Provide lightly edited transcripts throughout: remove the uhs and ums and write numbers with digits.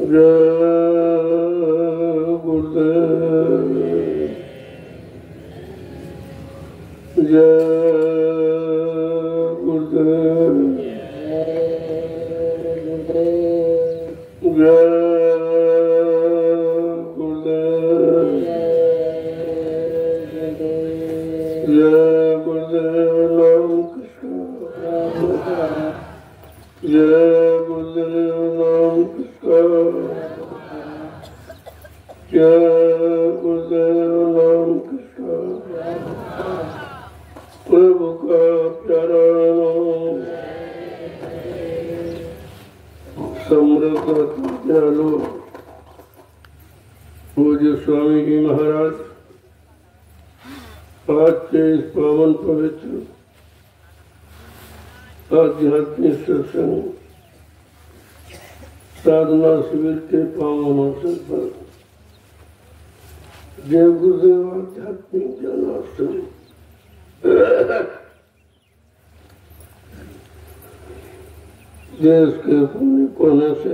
गुरुदेव जय गुरुदेव जय गुरुदेव जय गुरुदेव नाम कृष्ण जय गुरुदेव नाम कृष्ण जय गुरुदेव नाम कृष्ण प्रभु का प्यारा नाम समृद्ध दयालु पूज्य स्वामी जी महाराज आज के इस पावन पवित्र आध्यात्मिक सत्संग साधना शिविर के पावन अवसर पर जय गुरुदेव आध्यात्मिक जन्माष्टमी देश के कोने कोने से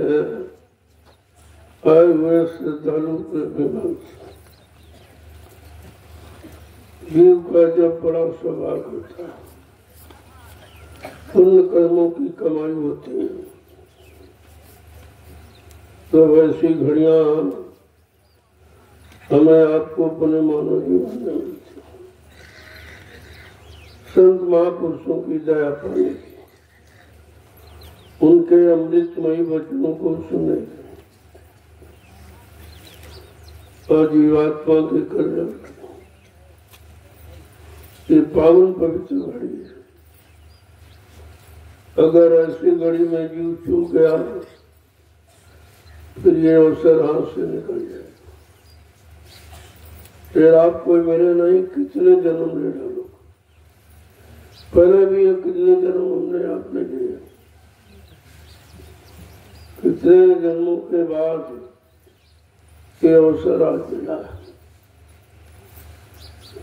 आए हुए श्रद्धालु के विमंश जीव का जब बड़ा सौभाग्य होता है, पुण्य कर्मों की कमाई होती है, तो वैसी घड़ियां हमें आपको अपने मानव जीवन में मिलती है। संत महापुरुषों की दया पाने की, उनके अमृतमयी वचनों को सुनने की, और जीवात्मा के कल्याण ये पावन पवित्र घड़ी है। अगर ऐसी घड़ी में जीव चूक गया फिर ये अवसर हाथ से निकल जाए। फिर आप कोई मेरे नहीं कितने जन्म ले डालो, पहले भी ये कितने जन्म हमने आपने लिए, कितने जन्मों के बाद ये अवसर आज मिला है।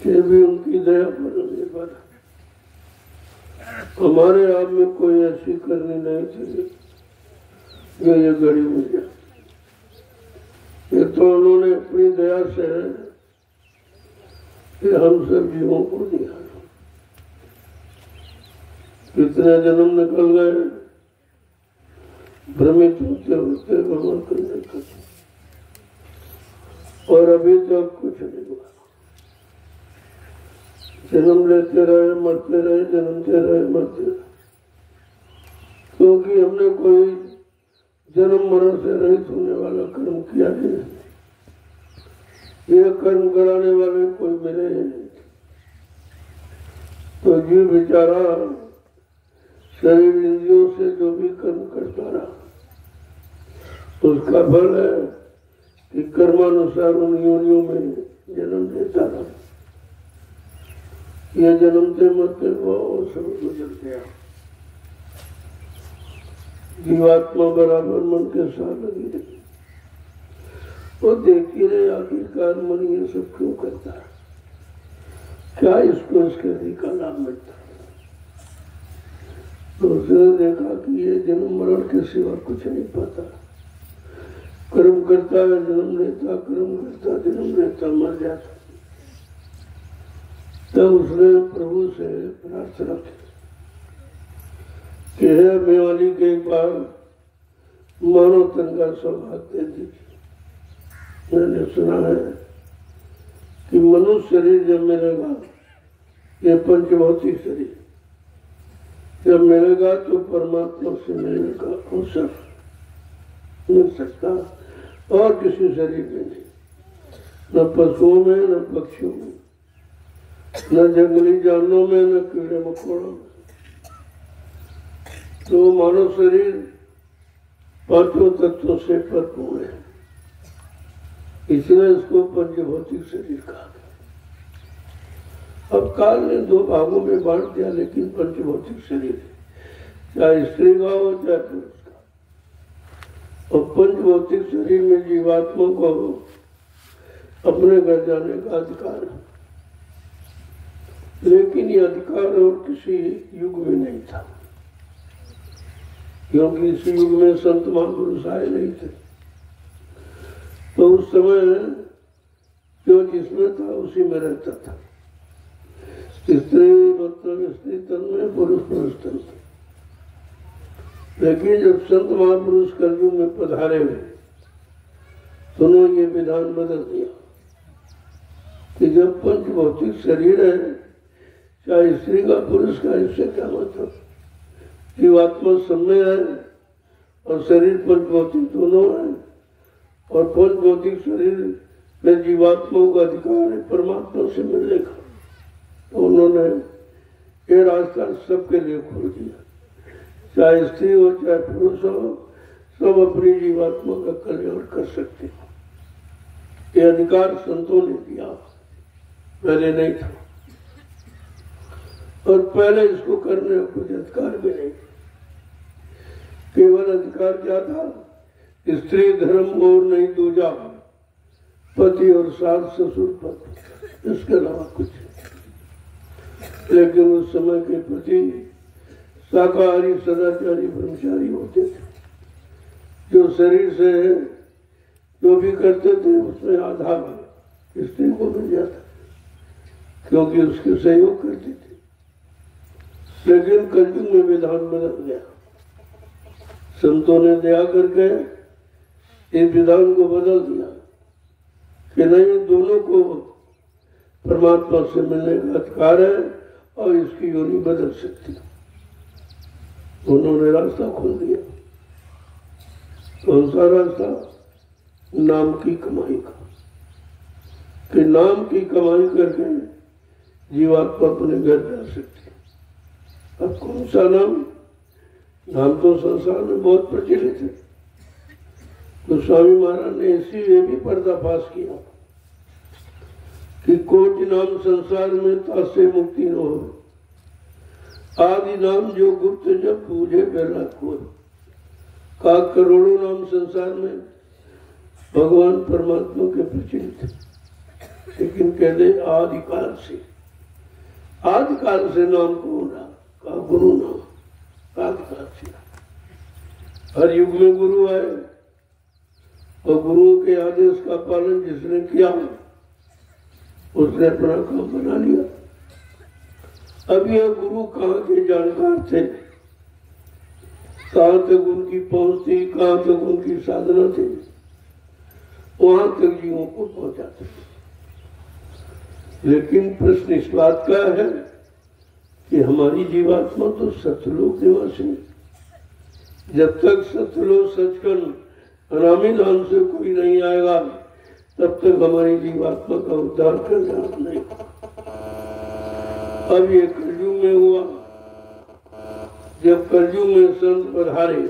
फिर भी उनकी दया पर निर्भर हमारे आप में कोई ऐसी करनी नहीं थी जो ये घड़ी मिल जाए। ये तो उन्होंने अपनी दया से हम सब जीवों को दिया। कितने जन्म निकल गए भ्रमित होते होते भ्रमण करने का, और अभी तक कुछ नहीं हुआ। जन्म लेते रहे मरते रहे, जन्मते रहे मरते रहे, क्योंकि हमने कोई जन्म मरण से रहित होने वाला कर्म किया ही नहीं। ये कर्म कराने वाले कोई मिले ही नहीं। तो जीव बेचारा शरीर इंद्रियों से जो भी कर्म करता रहा, उसका फल है कि कर्मानुसार उन योनियों में जन्म लेता रहा। ये जन्मते मरते वो सब गुजर गया। जीवात्मा बराबर मन के साथ लगी रही, वो देखती रहे आखिरकार मन ये सब क्यों करता है, क्या इसको इसके का लाभ मिलता है। तो उसने देखा कि ये जन्म मरण के सिवा कुछ नहीं पाता। कर्म करता है जन्म लेता, कर्म करता जन्म लेता, मर जाता। तब उसने प्रभु से प्रार्थना की कि हे मेवाली के एक बार मानव तन का सौभाग्य दे दीजिए। मैंने सुना है कि मनुष्य शरीर जब मिलेगा, ये पंचभौतिक शरीर जब मिलेगा तो परमात्मा से मिलने का अवसर मिल सकता और किसी शरीर में नहीं, न पशुओं में, न पक्षियों में, न जंगली जानवरों में, न कीड़े मकोड़ों में। तो मानव शरीर पांचों तत्वों से भरपूर है, इसलिए इसको पंचभौतिक शरीर कहा गया। अब काल ने दो भागों में बांट दिया, लेकिन पंचभौतिक शरीर है, चाहे स्त्री का हो चाहे पुरुष का। और पंचभौतिक शरीर में जीवात्मा को अपने घर जाने का अधिकार है, लेकिन ये अधिकार और किसी युग में नहीं था, क्योंकि इस युग में संत महापुरुष आए नहीं थे। उस समय जो जिसमें था उसी में रहता था। स्त्री मतलब स्त्री तन में, पुरुष पुरुष तन में। लेकिन जब संत महापुरुष कलयुग में पधारे हुए तो उन्होंने ये विधान बदल दिया कि जब पंच भौतिक शरीर है, चाहे स्त्री का पुरुष का, इससे क्या मतलब? जीवात्मा सब में है और शरीर पंच भौतिक दोनों है, और पंच भौतिक शरीर में जीवात्माओं का अधिकार है परमात्मा से मिलने का। तो उन्होंने ये रास्ता सबके लिए खोल दिया, चाहे स्त्री हो चाहे पुरुष हो, सब अपनी जीवात्मा का कल्याण कर सकते हैं। ये अधिकार संतों ने दिया, पहले नहीं था, और पहले इसको करने का कुछ अधिकार भी नहीं। केवल अधिकार क्या था? स्त्री धर्म और नहीं दूजा, पति और सास ससुर पति, इसके अलावा कुछ नहीं। लेकिन उस समय के पति शाकाहारी सदाचारी ब्रह्मचारी होते थे, जो शरीर से जो भी करते थे उसमें आधा स्त्री को मिल जाता, क्योंकि उसके सहयोग करती थी। लेकिन कलयुग में विधान बदल गया, संतों ने दया करके इस विधान को बदल दिया कि नहीं, दोनों को परमात्मा से मिलने का अधिकार है और इसकी योनि बदल सकती है। उन्होंने रास्ता खोल दिया। कौन सा रास्ता? नाम की कमाई का, कि नाम की कमाई करके जीवात्मा अपने घर जा सकती है। अब कौन सा नाम? नाम तो संसार में बहुत प्रचलित है। तो स्वामी महाराज ने इसीलिए भी पर्दाफाश किया कि कोटि नाम संसार में तासे मुक्ति न हो, आदि नाम जो गुप्त जब पूजे बेला को। का करोड़ों नाम संसार में भगवान परमात्मा के प्रचलित है, लेकिन कहते आदिकाल से, आदिकाल से नाम कौन रहा? का गुरु नाम, आदिकाल से। हर युग में गुरु आए और गुरुओं के आदेश का पालन जिसने किया उसने अपना काम बना लिया। अब यह गुरु कहाँ के जानकार थे, कहाँ तक उनकी पहुंच थी, कहाँ तक उनकी साधना थी, वहां तक जीवों को पहुंचाते। लेकिन प्रश्न इस बात का है कि हमारी जीवात्मा तो सत्यलोक निवासी है। जब तक सत्यलोक सचखंड अनामी नाम से कोई नहीं आएगा, तब तक हमारी जीवात्मा का उद्धार करना नहीं। अब ये कलयुग में हुआ, जब कलयुग में संत पधारे,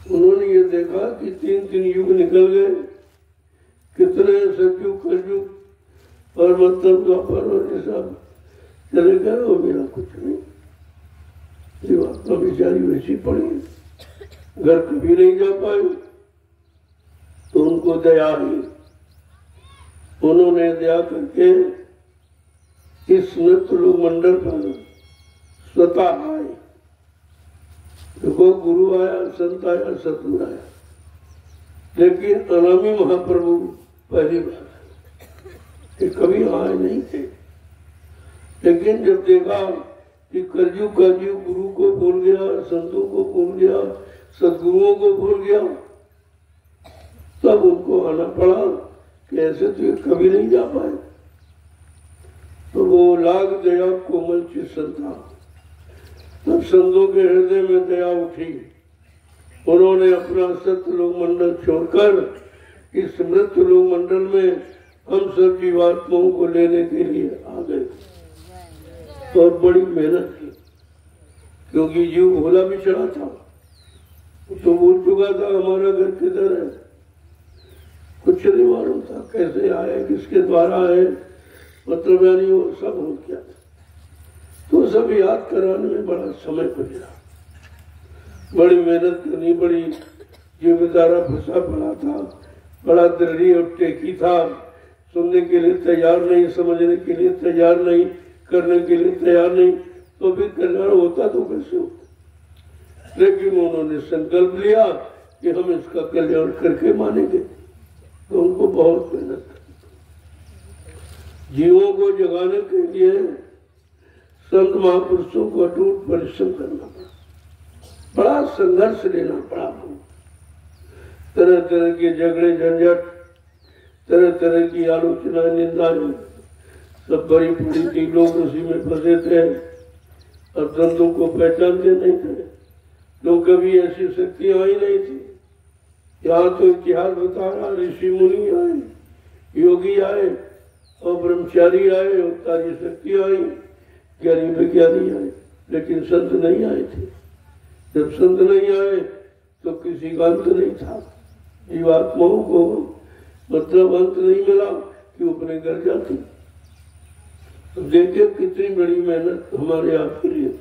उन्होंने ये देखा कि 3 युग निकल गए, कितने सतयुग कलयुग और मतलब द्वापर और ये सब चले गए, वो मेरा कुछ नहीं। जीवात्मा बेचारी वैसी पड़ी, घर कभी नहीं जा पाए, तो उनको दया हुई। उन्होंने दया करके इस मृत्यु मंडल पर स्वतः आए। देखो, गुरु आया, संत आया, सतगुरु आया, लेकिन अनामी महाप्रभु पहली बार ये कभी आए नहीं थे। लेकिन जब देखा कि कलयुग का जीव गुरु को भूल गया, संतों को भूल गया, सदगुरुओं को भूल गया, तब उनको आना पड़ा कि ऐसे तो ये कभी नहीं जा पाए। तो वो लाग दया कोमल चित्संता, तब संतों के हृदय में दया उठी। उन्होंने अपना सत्यलोक मंडल छोड़कर इस मृत्यु लोक मंडल में हम सब जीवात्माओं को लेने के लिए आ गए। और बड़ी मेहनत की, क्योंकि जीव भोला भी चढ़ा था, तो भूल चुका था हमारा घर किधर है, कुछ नहीं मालूम था, कैसे आए, किसके द्वारा आए, मतलब यानी वो सब हो गया। तो सब याद कराने में बड़ा समय पड़ा, बड़ी मेहनत करनी पड़ी। जो बेचारा फंसा पड़ा था, बड़ा दृढ़ और टेकी था, सुनने के लिए तैयार नहीं, समझने के लिए तैयार नहीं, करने के लिए तैयार नहीं, तो भी कल्याण होता तो कैसे होता। लेकिन उन्होंने संकल्प लिया कि हम इसका कल्याण करके मानेंगे। तो उनको बहुत मेहनत करनी। जीवों को जगाने के लिए संत महापुरुषों को अटूट परिश्रम करना पड़ा, बड़ा संघर्ष लेना पड़ा। तरह तरह के झगड़े झंझट, तरह तरह की आलोचना निंदाएं, सब बड़ी बड़ी थी। लोग उसी में फंसे थे और संतों को पहचानते नहीं थे। लोग कभी ऐसी शक्तियां आई नहीं थी। यहाँ तो इतिहास बता रहा, ऋषि मुनि आए, योगी आए और ब्रह्मचारी आए और सारी शक्तियां आई, ज्ञानी विज्ञानी आए, लेकिन संत नहीं आए थे। जब संत नहीं आए तो किसी का अंत नहीं था। जीवात्माओं को मतलब अंत नहीं मिला कि वो अपने घर जाती। देखिए कितनी बड़ी मेहनत हमारे आप के लिए,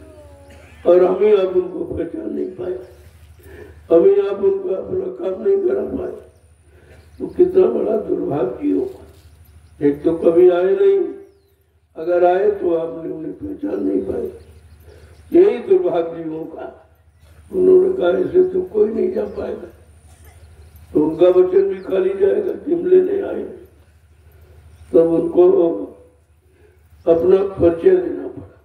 और हम ही आप उनको पहचान नहीं पाए, हम ही आप उनका अपना काम नहीं करा पाए, तो कितना बड़ा दुर्भाग्य होगा। एक तो कभी आए नहीं, अगर आए तो आपने उन्हें पहचान नहीं पाए, यही दुर्भाग्य होगा। उन्होंने कहा ऐसे तो कोई नहीं जा पाएगा, तो उनका वचन भी खाली जाएगा। जिम लेने आए तब उनको अपना परिचय देना पड़ा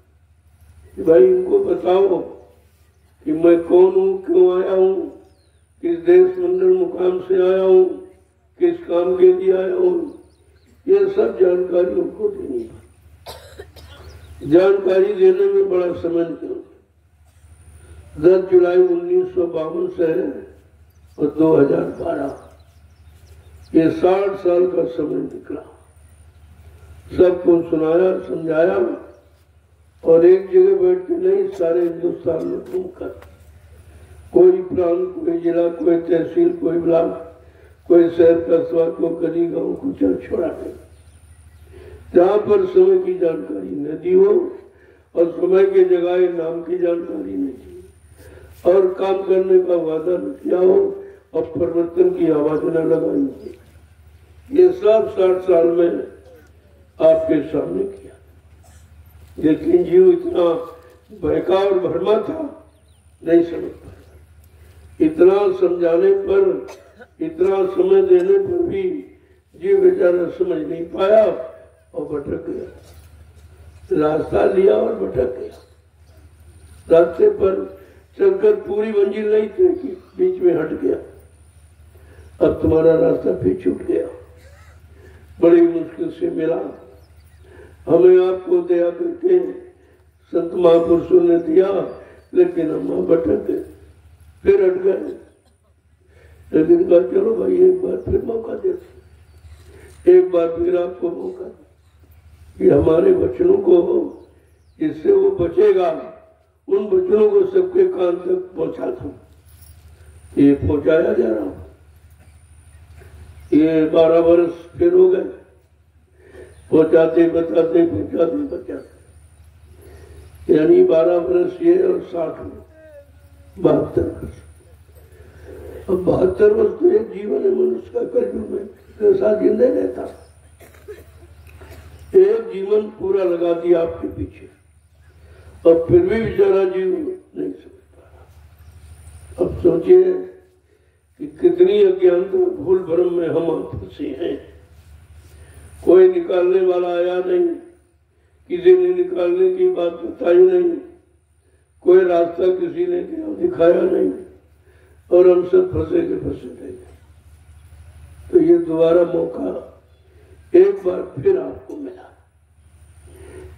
कि भाई इनको बताओ कि मैं कौन हूँ, क्यों आया हूँ, किस देश मंडल मुकाम से आया हूँ, किस काम के लिए आया हूँ। ये सब जानकारी उनको देनी पड़ी। जानकारी देने में बड़ा समय निकल। 10 जुलाई 1952 से और 2012 ये 60 साल का समय निकला। सबको सुनाया, समझाया, और एक जगह बैठ के नहीं, सारे हिंदुस्तान में घूमकर, कोई प्रांत, कोई जिला, कोई तहसील, कोई ब्लॉक, कोई शहर कस्बा, कोई गली गांव को चल छोड़ा नहीं। जहाँ पर समय की जानकारी न दी हो और समय के जगह नाम की जानकारी नहीं दी और काम करने का वादा न किया हो और परिवर्तन की आवाज न लगाई हो, ये सब 60 साल में आपके सामने किया। लेकिन जीव इतना बहका और भरमा था, नहीं समझ पाया। इतना समझाने पर, इतना समय देने पर भी जीव बेचारा समझ नहीं पाया और भटक गया। रास्ता लिया और भटक गया। रास्ते पर चलकर पूरी मंजिल नहीं थी कि बीच में हट गया। अब तुम्हारा रास्ता फिर छूट गया, बड़ी मुश्किल से मिला। हमें आपको दया करके संत महापुरुषों ने दिया, लेकिन हम भटक गए, फिर हट गए। लेकिन कहा चलो भाई एक बार फिर मौका देते, एक बार फिर आपको मौका कि हमारे वचनों को जिससे वो बचेगा, उन वचनों को सबके कान तक पहुंचा दो। ये पहुंचाया जा रहा हूं। ये 12 वर्ष फिर हो गए, पहुंचाते बताते, यानी 12 वर्ष ये और 60 72 वर्ष। अब 72 वर्ष तो एक जीवन है मनुष्य का, कलयुग में कैसा जिंदा रहता। एक जीवन पूरा लगा दिया आपके पीछे, और फिर भी बेचारा जीव नहीं समझ पा रहा। अब सोचिए कि कितनी अज्ञानता, भूल भ्रम में हम आप फंसे हैं। कोई निकालने वाला आया नहीं, किसी ने निकालने की बात बताई नहीं, कोई रास्ता किसी ने दिखाया नहीं, और हम सब फंसे के फंसे रह गए। तो ये दोबारा मौका एक बार फिर आपको मिला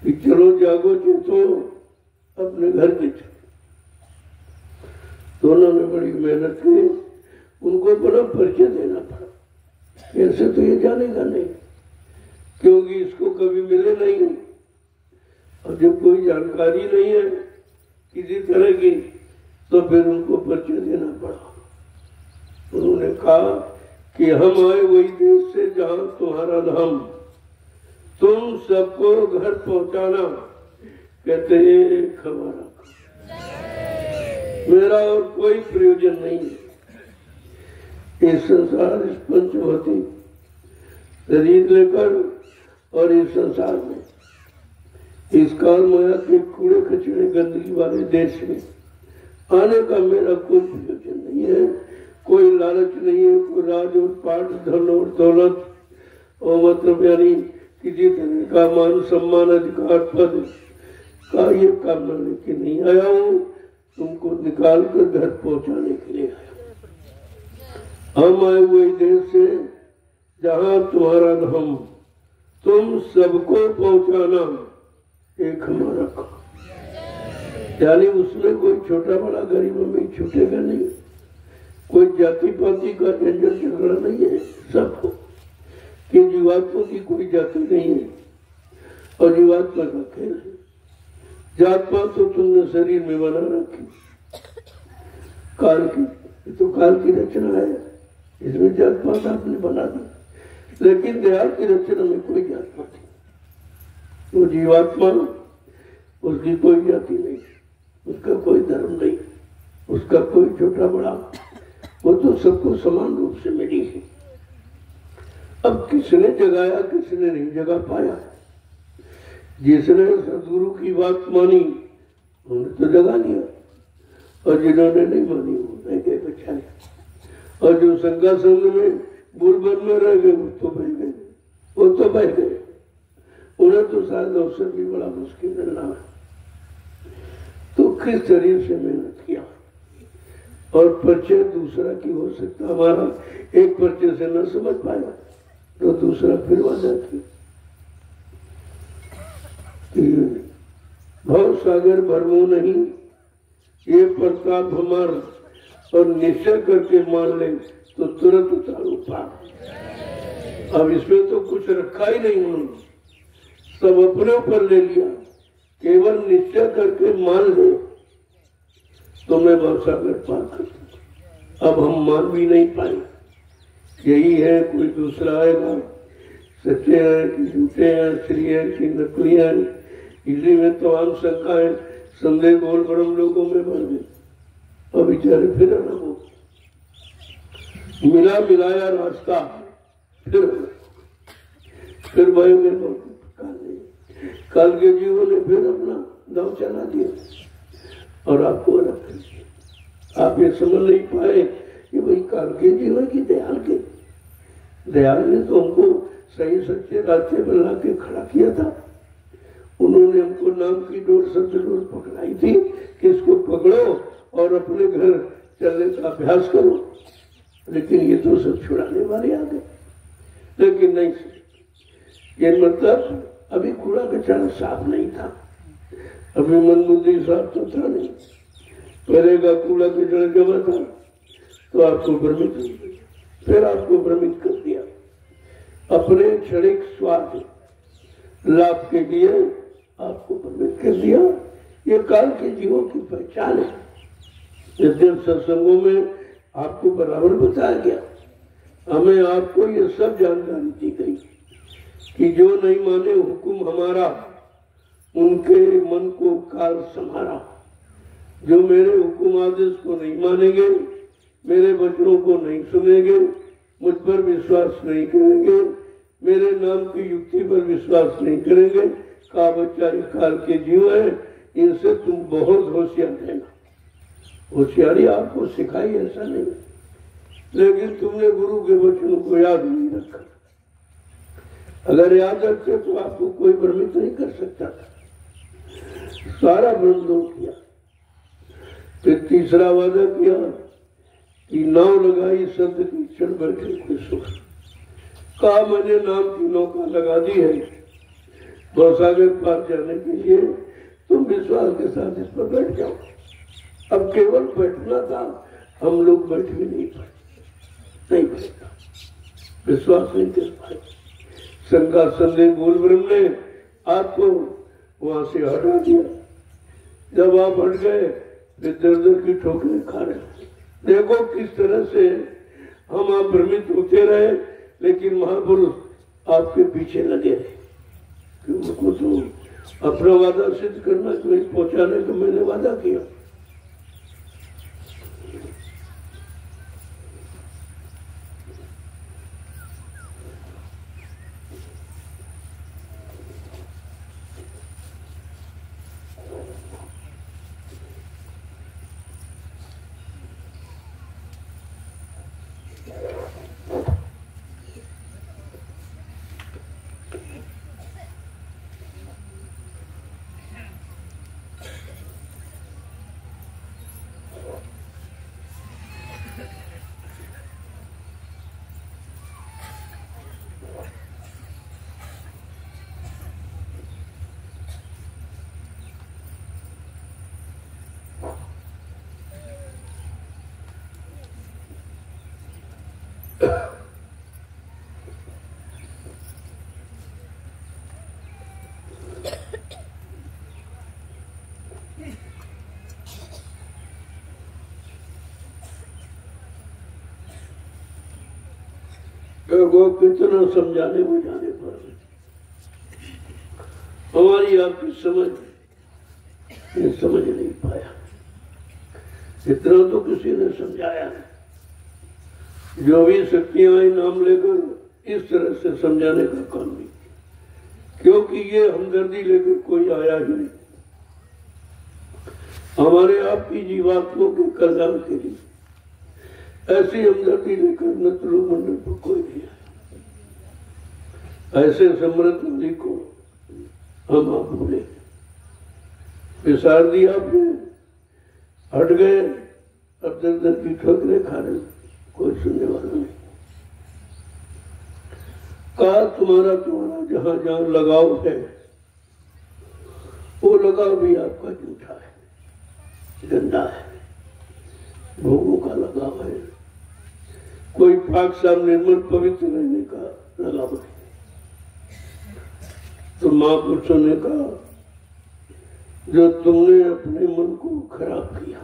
कि चलो जागो, चेतो, अपने घर के चलो। दोनों ने बड़ी मेहनत की, उनको बड़ा परिचय देना पड़ा। ऐसे तो ये जानेगा नहीं, क्योंकि इसको कभी मिले नहीं, और जब कोई जानकारी नहीं है किसी तरह की, तो फिर उनको परिचय देना पड़ा। उन्होंने कहा कि हम आए वही देश से जहां तुम्हारा नाम, तुम सबको घर पहुंचाना। कहते एक हमारा, मेरा और कोई प्रयोजन नहीं है। इस संसार, इस पंचवती शरीर लेकर और इस संसार में, इस काल माया के कूड़े कचरे गंदगी वाले देश में आने का मेरा कोई प्रयोजन नहीं है। कोई लालच नहीं है, कोई राज और पाठ, धन और दौलत और मतलब यानी किसी तरह का मान सम्मान अधिकार पद का ये कामना लेके नहीं आया हूँ, तुमको निकाल कर घर पहुंचाने के लिए आया। हम आए हुए देश से जहाँ तुम्हारा धाम, तुम सबको पहुंचाना एक हमारा काम, यानी उसमें कोई छोटा बड़ा गरीब में छूटेगा नहीं, कोई जाति पाति का झंझट झगड़ा नहीं है सबको, कि जीवात्मा की कोई जाति नहीं है और जीवात्मा का खेल है। जात पात तो तुमने शरीर में बना रखी, काल की, तो काल की रचना है, इसमें जात पात आपने बना दी, लेकिन दयाल की रचना में कोई जात पात नहीं। वो जीवात्मा, उसकी कोई जाति नहीं, उसका कोई धर्म नहीं, उसका कोई छोटा बड़ा, वो तो सबको समान रूप से मिली है। अब किसने जगाया, किसने नहीं जगा पाया। जिसने सदगुरु की बात मानी उन्होंने तो जगा लिया, और जिन्होंने नहीं मानी वो रह गए बेचारे, और जो संगा संग में बुलबुल में रह गए वो तो बह गए, वो तो बह गए। उन्हें तो शायद अवसर भी बड़ा मुश्किल मिलना है। तो किस शरीर से मेहनत किया, और परिचय दूसरा की हो सकता, हमारा एक परिचय से न समझ पाया तो दूसरा फिर वादा की। भव सागर भरमो नहीं, ये प्रताप हमार, और निश्चय करके मान ले तो तुरंत उतारो पार। अब इसमें तो कुछ रखा ही नहीं उन्होंने, सब अपने ऊपर ले लिया, केवल निश्चय करके मान ले तो मैं भव सागर पार कर दूं। अब हम मान भी नहीं पाए, यही है, कोई दूसरा आएगा, सच्चे हैं कि झूठे हैं, असली हैं कि नकली हैं, इसी में तमाम शंकाएं संदेह गोल ब्रह्म लोगों में भर गई। और बेचारे फिर न हो, मिला मिलाया रास्ता फिर भाई में काल के जीवन ने फिर अपना दाव चला दिया और आपको अलग कर दिया। आप ये समझ नहीं पाए कि भाई काल के जीवन की दयाल के, दयाल ने तो हमको सही सच्चे रास्ते में ला के खड़ा किया था। उन्होंने हमको नाम की डोर, सत्य डोर पकड़ाई थी कि इसको पकड़ो और अपने घर चलने का अभ्यास करो, लेकिन ये तो सब छुड़ाने वाले आ गए। लेकिन नहीं, ये मतलब अभी कूड़ा कचरा साफ नहीं था, अभी मन बुद्धि साफ तो था नहीं। पहले का कूड़ा कचरा जमा था तो आपको भ्रमित कर दिया, फिर आपको भ्रमित कर दिया अपने क्षणिक स्वार्थ लाभ के लिए, आपको भ्रमित कर दिया। ये काल के जीवों की पहचान है। यद्यप सत्संगों में आपको बराबर बताया गया, हमें आपको ये सब जानकारी दी गई कि जो नहीं माने हुक्म हमारा, उनके मन को काल संहारा। जो मेरे हुक्म आदेश को नहीं मानेंगे, मेरे वचनों को नहीं सुनेंगे, मुझ पर विश्वास नहीं करेंगे, मेरे नाम की युक्ति पर विश्वास नहीं करेंगे, का बच्चा काल के जीव है, इनसे तुम बहुत होशियार रहना। होशियारी आपको सिखाई ऐसा नहीं, लेकिन तुमने गुरु के वचनों को याद नहीं रखा। अगर याद रखते तो आपको कोई भ्रमित नहीं कर सकता था। सारा भ्रम किया। फिर तीसरा वादा किया कि नाव लगाई शब्द की क्षण बैठे कोई सुख। कहा मैंने नाम की नौका लगा दी है भवसागर पार जाने के लिए, तुम विश्वास के साथ इस पर बैठ जाओ। अब केवल बैठना था, हम लोग बैठ भी नहीं पाए, नहीं बैठा, विश्वास नहीं कर पाए। शंका संदेह बोल ब्रह्म ने आपको वहां से हटा दिया। जब आप हट गए फिर दर दर की ठोकरें खा रहे। देखो किस तरह से हम आप भ्रमित होते रहे, लेकिन महापुरुष आपके पीछे लगे रहे। उनको तो अपना वादा सिद्ध करना, कोई पहुंचाने का मैंने वादा किया। को कितना समझाने बुझाने पर हमारी आपकी समझ ये समझ नहीं पाया। इतना तो किसी ने समझाया नहीं। जो भी शक्तियां आई नाम लेकर इस तरह से समझाने का काम नहीं, क्योंकि ये हमदर्दी लेकर कोई आया ही नहीं। हमारे आपकी जीवात्मों के कल्याण के लिए ऐसी हमदर्दी लेकर नतरू मंडल पर कोई नहीं आया। ऐसे समृद्ध नदी को हम आप भूले, विसार दिया आपने, हट गए, अब दर दर की ठोकरें खा रहे, कोई सुनने वाला नहीं। कहा तुम्हारा जहां जहां लगाव है वो लगाव भी आपका झूठा है, गंदा है, भोगों का लगाव है, कोई पाक साफ निर्मल पवित्र रहने का लगाव नहीं। तो महापुरुषों ने कहा जो तुमने अपने मन को खराब किया,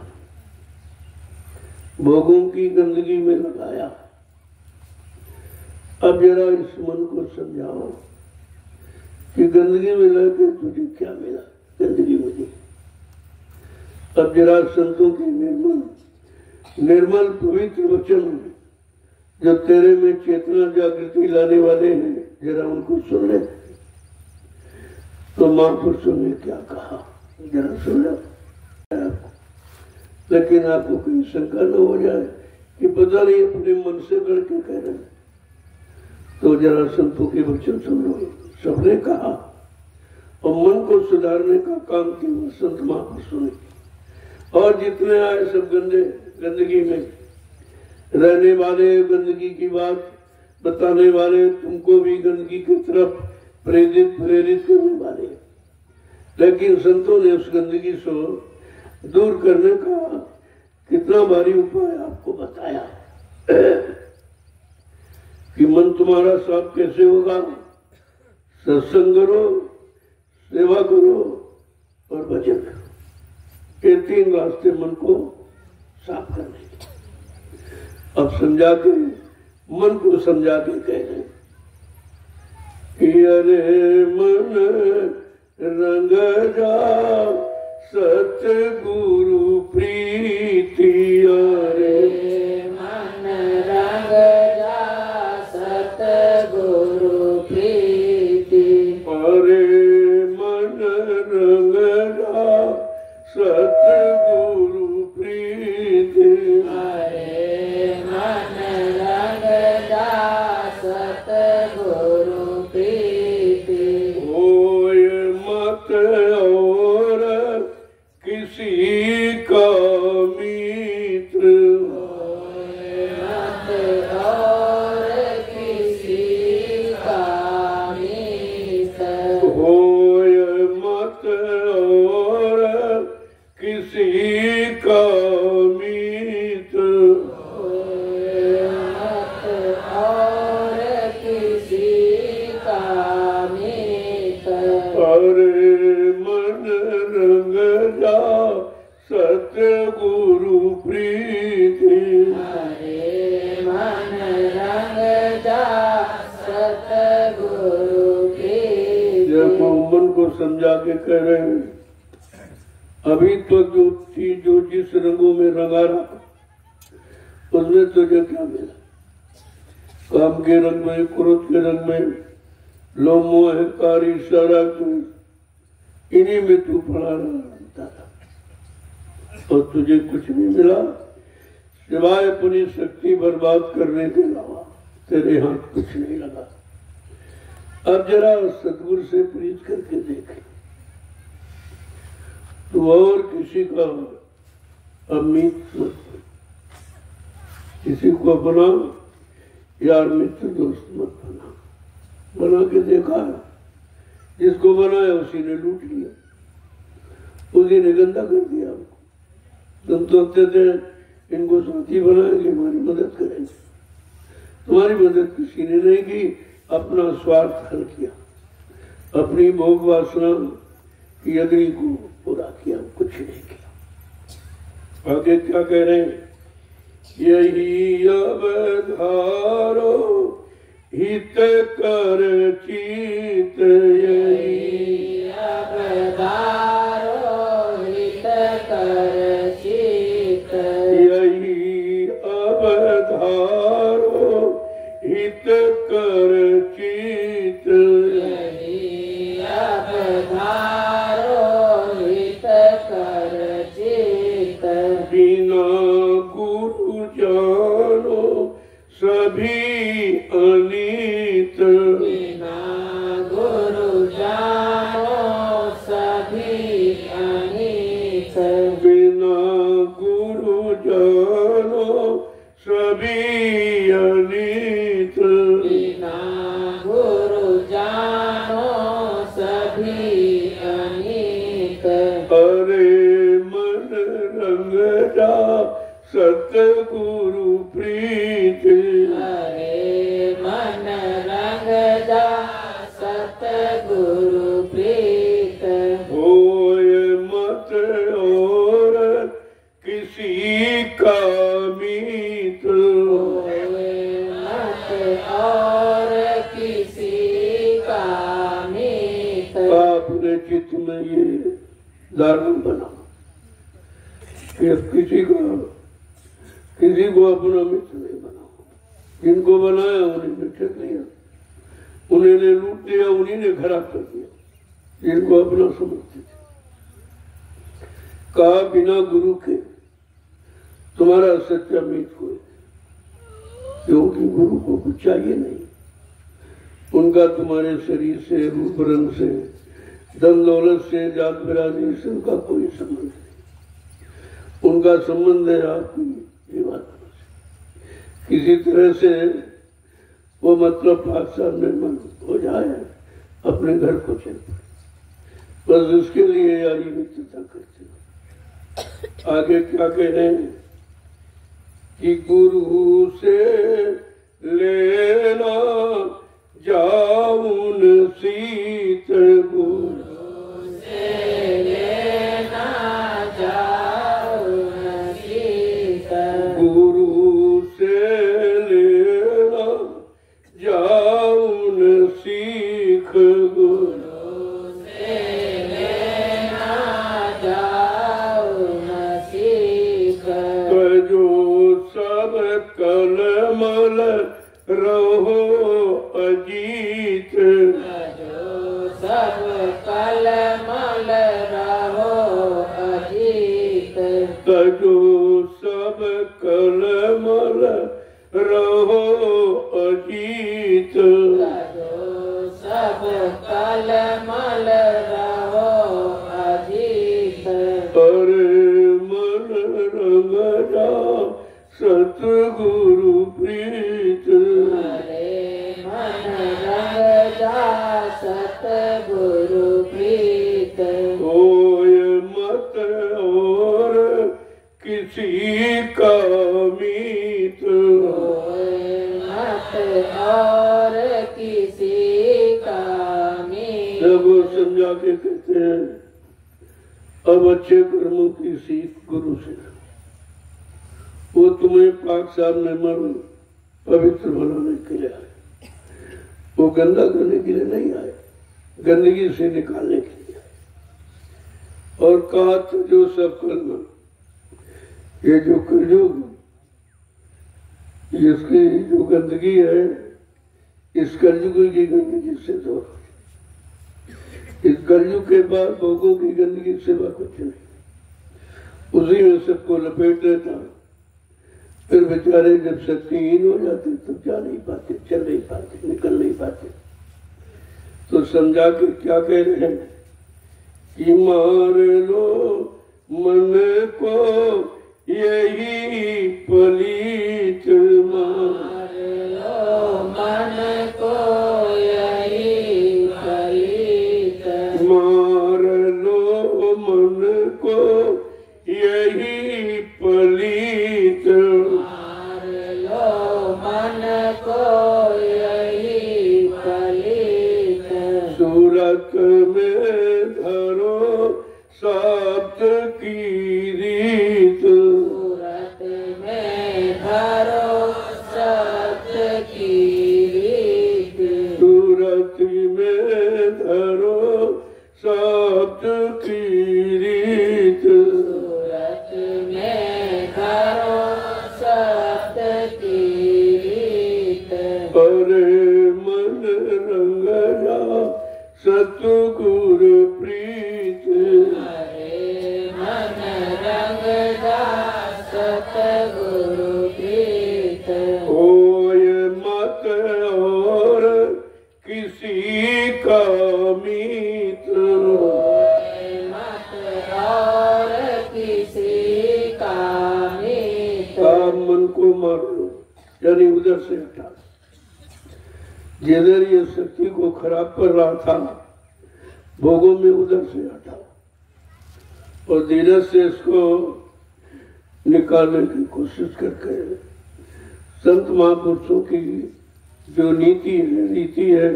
भोगों की गंदगी में लगाया, अब जरा इस मन को समझाओ कि गंदगी में लगे तुझे क्या मिला, गंदगी मिली। अब जरा संतों के निर्मल पवित्र वचन जो तेरे में चेतना जागृति लाने वाले हैं, जरा उनको सुन ले। तो महापुरुषों ने क्या कहा जरा सुन लो। लेकिन आपको कहीं शंका न हो जाए कि पता नहीं अपने मन से करके कह रहे हैं, तो जरा संतों के वचन सुन लो। सबने कहा और मन को सुधारने का काम किया संत महापुरुषों ने, और जितने आए सब गंदगी में रहने वाले, गंदगी की बात बताने वाले, तुमको भी गंदगी की तरफ प्रेरित करने वाले। लेकिन संतों ने उस गंदगी से दूर करने का कितना भारी उपाय आपको बताया कि मन तुम्हारा साफ कैसे होगा। सत्संग करो, सेवा करो और भजन करो, ये तीन रास्ते मन को साफ करने के। अब समझा के मन को समझा के कह रहे कि अरे मन रंग जा सतगुरु प्रीति, अरे मन रंग जा सतगुरु प्रीति, अरे मन रंग जा सतगुरु प्रीति, अरे मन रंग जा सतगुरु प्रीति। होय मत और किसी का मित्र, मत और किसी का मित्र, होय मत और किसी का मित्र, मत और किसी का मित्र। अरे मन रंग जा सतगुरु प्रीति, हरे मन रंग जा सतगुरु प्रीति। देखो मन को समझा के कह रहे हैं, अभी तो जो थी जो जिस रंगों में रंगा रहा उसमें तुझे क्या मिला। काम के रंग में, क्रोध के रंग में, लोभ मोह अहंकार ईर्ष्या राग, इन्हीं में तू पड़ा रहता था और तुझे कुछ नहीं मिला सिवाय अपनी शक्ति बर्बाद करने के अलावा। तेरे हाथ कुछ नहीं लगा। अब जरा सतगुरु से प्रीत करके देखे, तू और किसी का अमित मत, किसी को अपना यार मित्र दोस्त मत बना के देखा, जिसको बनाया उसी ने लूट लिया, उसी ने गंदा कर दिया हमको। तुम तो कहते थे इनको साथी बनाएंगे, हमारी मदद करेंगे, तुम्हारी मदद किसी ने नहीं की, अपना स्वार्थ हल किया, अपनी भोग वासना की अग्नि को पूरा किया, कुछ नहीं किया। आगे क्या कह रहे हैं, यही अवधारो हित कर चित यही अवधारो हित कर चित यही अवधारो हित कर चित यही अवधारो हित कर चित बिना गुरु जानो सभी अनीत बिना गुरु जानो सभी अनीत बिना गुरु जानो सभी अनीत बिना गुरु जानो सभी अनीत अरे मन रंग जा सतगुरु प्रीत हरे मन रंग जा सतगुरु प्रीत होय मत और किसी का मीत होए मत और किसी का मीत अपने चित्त में ये धारण बनाओ कि किसी को अपना मित्र नहीं बनाओ। जिनको बनाया उन्हें मित्र लिया, उन्हें ने लूट दिया, उन्हीं ने खराब कर दिया जिनको अपना समझते थे। कहा बिना गुरु के तुम्हारा सच्चा मित्र कोई, क्योंकि गुरु को कुछ चाहिए नहीं। उनका तुम्हारे शरीर से, रूप रंग से, धन दौलत से, जात बिरादरी से उनका कोई संबंध नहीं। उनका संबंध है आपकी जीवात्मा से। किसी तरह से वो मतलब पाकशाह में मन हो जाए, अपने घर को चल पड़े, बस उसके लिए यारी मित्रता करते हो। आगे क्या कह रहे हैं कि गुरु से लेना जाऊन सीत गुरु से लेना जाऊन सीत गुरु से लेना जाऊन सीख गुरु से लेना जाऊन सीख जो सब कलमल रहो अजीत जो सब कलमल रहो अजीत जो सब कलमल रहो अजीत जो सब कलमल रहो अजीत अरे मन रंग जा सतगुरु प्रीत हरे मन रंग जा सतगुरु प्रीत होय मत और किसी का मीत होए मत और किसी का मीत जब वो समझा के कहते हैं अब अच्छे कर्मों की सीख गुरु से। वो तुम्हें पाक साहब में मर पवित्र बनाने के लिए आए, वो गंदा करने के लिए नहीं आए, गंदगी से निकालने के लिए आए। और कहा तो जो सब करना, ये जो कलयुग, इसकी जो गंदगी है, इस कलयुग की गंदगी से दूर। इस कलयुग के बाद भोगों की गंदगी से कुछ नहीं, उसी में सबको लपेट लेता। फिर बेचारे जब शक्तिहीन हो जाते तब जा नहीं पाते, चल नहीं पाते, निकल नहीं पाते। तो समझा के क्या कह रहे हैं कि मार लो मन को यही पलीत, मार लो मन को यही पलीत मार लो मन को यही पलीत, मार लो मन को यही पलीत सूरत में धरो शब्द की रीत, सूरत में भक्त की रीत, सूरत में करो सत की रीत। अरे मन रंग जा सतगुरु प्रीत, हरे मन रंग जा सतगुरु प्रीत। होय मत और किसी का मीत, होय मत और किसी का मीत। आप मन को मार लो, यानी उधर से हटा। जिधर ये शक्ति को खराब कर रहा था भोगों में, उधर से हटाओ और धीरज से इसको निकालने की कोशिश करके संत महापुरुषों की जो नीति है, रीति है,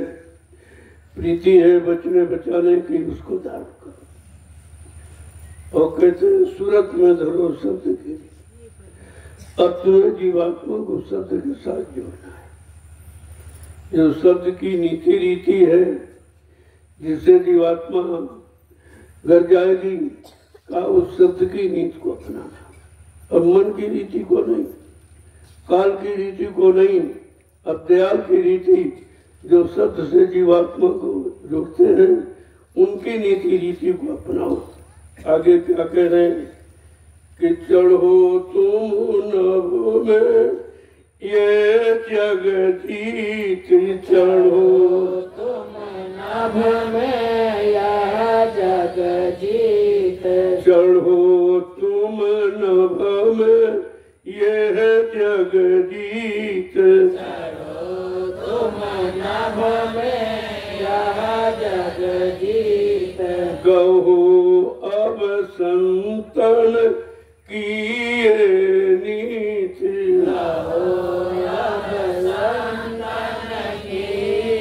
प्रीति है बचने बचाने की, उसको धारण करो। और कहते हैं सूरत में धरो शब्द की, अब तुम्हें जीवात्मा को शब्द के साथ जोड़ना है। जो शब्द की नीति रीति है जिससे जीवात्मा घर जाएगी का, उस शब्द की नीति को अपनाना। अब मन की रीति को नहीं, काल की रीति को नहीं, अब दयाल की रीति जो शब्द से जीवात्मा को जोड़ते हैं, उनकी नीति रीति को अपनाओ। आगे क्या कह रहे हैं कि चढ़ो तुम नभ में ये जग जीत, चढ़ो तुम नभ में यह जग जीत। चढ़ो तुम नभ में यह जग जीत, चढ़ो तुम नभ में यह जग जीत। कहो अब संतन की ये नीति, कहो अब संतन की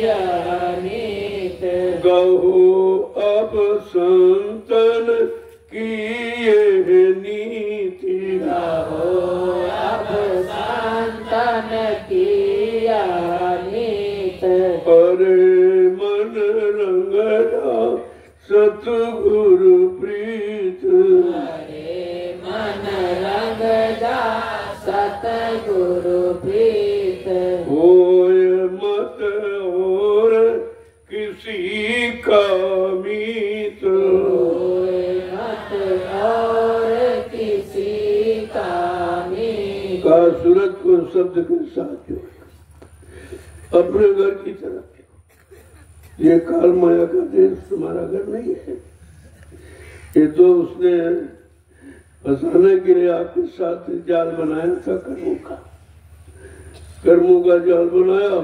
यह नीत। कहो अब संतन की ये नीति, कहो अब संतन की यह नीत। अरे मन रंग जा सतगुरु प्रीत, हरे मन रंग जा सतगुरु प्रीत। होय मत और किसी का मीत, होय मत और किसी का मीत। का सूरत को शब्द के साथ जोड़ अपने घर की तरफ। ये काल माया का देश तुम्हारा घर नहीं है, ये तो उसने फंसाने के लिए आपके साथ जाल बनाया था, कर्मों का जाल बनाया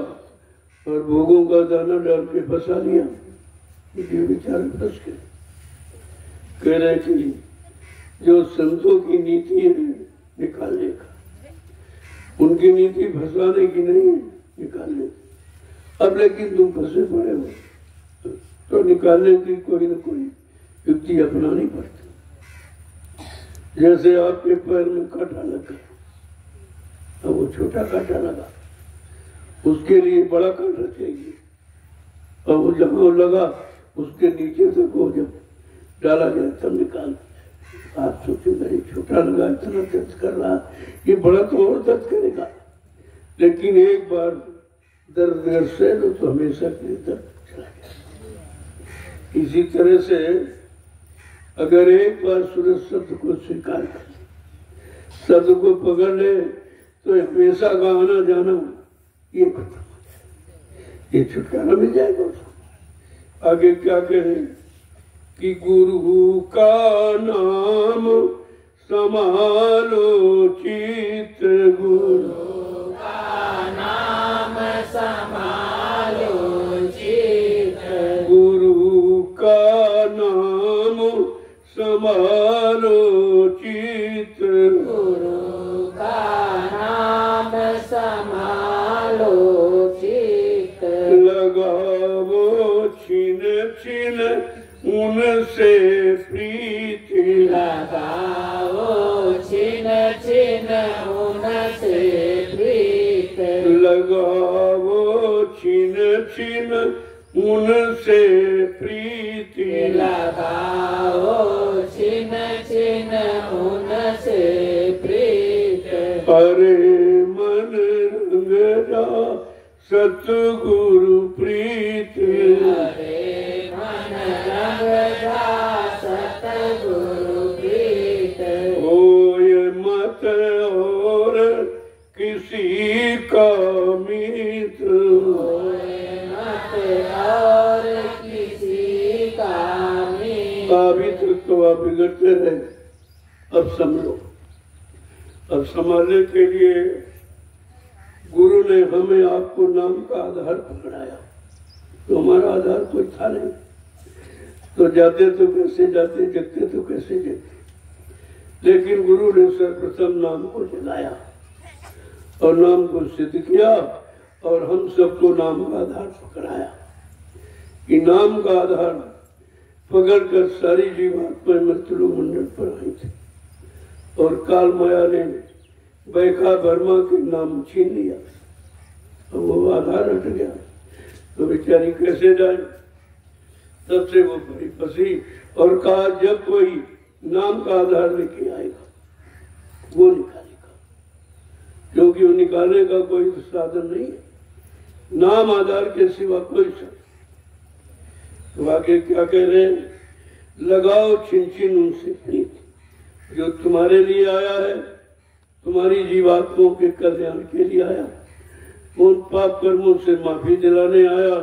और भोगों का दाना डाल के फंसा लिया। ये बेचारे फंस गए। कह रहे कि जो संतों की नीति है निकालने का, उनकी नीति फंसाने की नहीं है, निकालने की। अब लेकिन तुम फंसे पड़े हो तो निकालने की कोई न कोई युक्ति अपनानी पड़ती। जैसे आपके पैर में कांटा लग गया, अब वो छोटा कांटा लगा, उसके लिए बड़ा कांटा चाहिए, और वो जहां लगा उसके नीचे तक वो जब डाला गया तब निकाल। आप सोचेंगे छोटा लगा, इतना दर्द कर रहा, ये बड़ा तो और दर्द करेगा। लेकिन एक बार दर्द से तो हमेशा के लिए दर्द चला गया। इसी तरह से अगर एक बार सूरज शब्द को स्वीकार कर ले, शब्द को पकड़ ले, तो हमेशा का आना जाना ये खत्म हो जाए, ये छुटकारा मिल जाएगा उसको। आगे क्या कहें कि गुरु का नाम संभालो चित, गुरु का नाम संभालो चित। गुरु का नाम संभालो चित, गुरु का नाम संभालो चित। लगावो छिन छिन उनसे प्रीति, लगाओ छिन छिन उनसे प्रीत। लगावो छिन छिन उनसे प्रीति, लगाओ छिन छिन उनसे प्रीत। अरे मन रंग जा सतगुरु प्रीत। हरे मन रंग जा सतगुरु प्रीत। होय मत और किसी का मीत। होए मत और किसी का मीत। अभी तक तो आप बिगड़ते रहे, अब समझो। अब संभालने के लिए गुरु ने हमें आपको नाम का आधार पकड़ाया। तो हमारा आधार कोई था नहीं, तो जाते तो कैसे जाते, जगते तो कैसे जगते। लेकिन गुरु ने सर्वप्रथम नाम को जगाया और नाम को सिद्ध किया और हम सबको नाम का आधार पकड़ाया। कि नाम का आधार पकड़कर सारी जीवात्मा मृत्यु मंडल पर आई थी और काल माया ने बैखा वर्मा के नाम छीन लिया और वो आधार हट गया। तो बेचारी कैसे जाए। तब से वो बड़ी फंसी और कहा जब कोई नाम का आधार लेके आएगा वो निकालेगा, क्योंकि वो निकालने का कोई साधन नहीं है, नाम आधार के सिवा कोई साधन। तो आगे क्या कह रहे हैं, लगाओ छिन छिन उनसे प्रीत। जो तुम्हारे लिए आया है, तुम्हारी जीवात्माओं के कल्याण के लिए आया, उन पाप कर्मों से माफी दिलाने आया।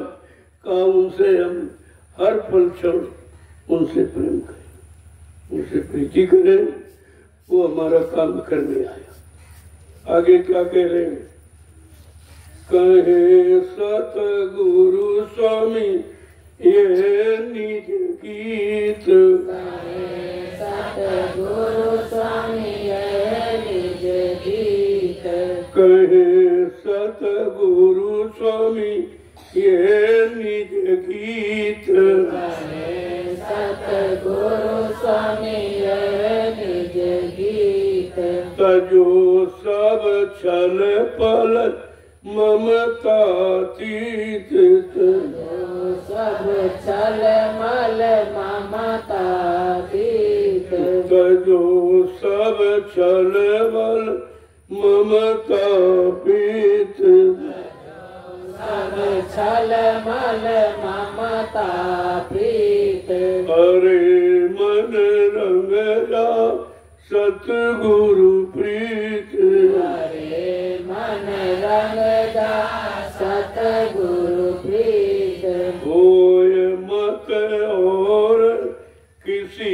कहा उनसे हम हर पल क्षण उनसे प्रेम करें, उनसे प्रीति करें, वो हमारा काम करने आया। आगे क्या कह रहे हैं, कहे सतगुरु स्वामी ये निज गीत। सतगुरु स्वामी ये निज गीत। कहे सतगुरु स्वामी ये निज गीत। सतगुरु स्वामी ये निज गीत। तजो सब छल पल ममता तीत। सब छल मल ममता तीत। तजो सब छल बल ममता पीत। सब छल मल ममता प्रीत। अरे मन रंग जा सतगुरु प्रीत। हरे मन रंग जा सतगुरु प्रीत। होय मत और किसी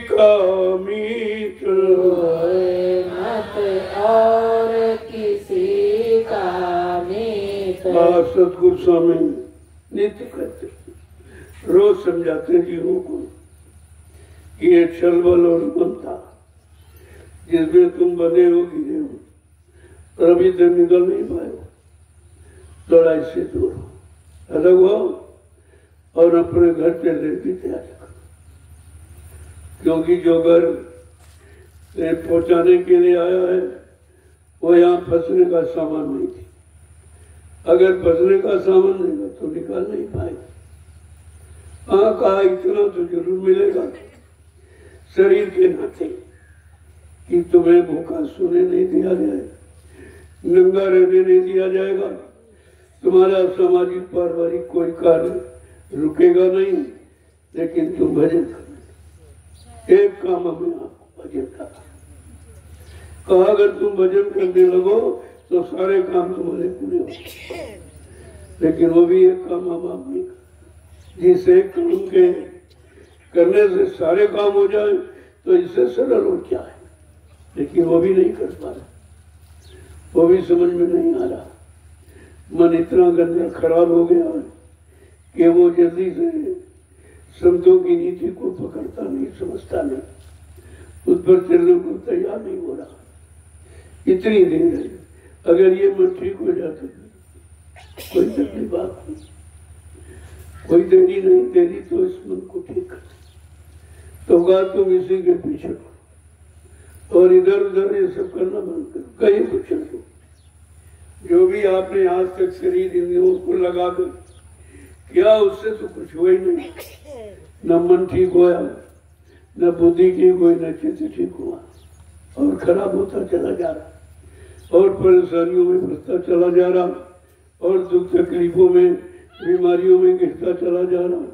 का मीत। होए मत और किसी का मीत। सतगुरु स्वामी नित्य करते, रोज समझाते जीवों को कि ये छल बल और ममता जिसमें तुम बने हो गिरे हो और अभी तक निकल नहीं पाए हो, लड़ाई से दूर हो, अलग हो और अपने घर चलने की तैयारी करो। क्योंकि जो घर पहुंचाने के लिए आया है वो यहाँ फंसने का सामान नहीं थी। अगर फंसने का सामान देगा तो निकाल नहीं पाएगा। हाँ कहा इतना तो जरूर मिलेगा शरीर के नाते कि तुम्हें भूखा सोने नहीं दिया जाएगा, नंगा रहने नहीं दिया जाएगा, तुम्हारा सामाजिक पारिवारिक कोई कार्य रुकेगा नहीं, लेकिन तुम भजन करना। एक काम हमें आपको भजन का कहा, अगर तुम भजन करने लगो तो सारे काम तुम्हारे पूरे हो। लेकिन वो भी एक काम हम आप नहीं कर, जिस एक काम के करने से सारे काम हो जाए तो इससे सरल हो क्या है, लेकिन वो भी नहीं कर पा रहा, वो भी समझ में नहीं आ रहा। मन इतना गंदा खराब हो गया कि वो जल्दी से शब्दों की नीति को पकड़ता नहीं, समझता नहीं, उस पर चलने को तैयार नहीं हो रहा। इतनी देर है, अगर ये मन ठीक हो जाता कोई तकलीफ बात नहीं, कोई देरी नहीं, देरी तो इस मन को ठीक कर। तो गा तुम इसी के पीछे पड़ो और इधर उधर ये सब करना बंद करो, कहीं कुछ चल दो। जो भी आपने आज तक शरीर इंद्रियों को लगाकर किया उससे तो कुछ हुआ ही नहीं। न मन ठीक हुआ, न बुद्धि ठीक हुई, न चित्त ठीक हुआ, और खराब होता चला जा रहा, और परेशानियों में फंसता चला जा रहा, और दुख तकलीफों में, बीमारियों में गिरता चला जा रहा।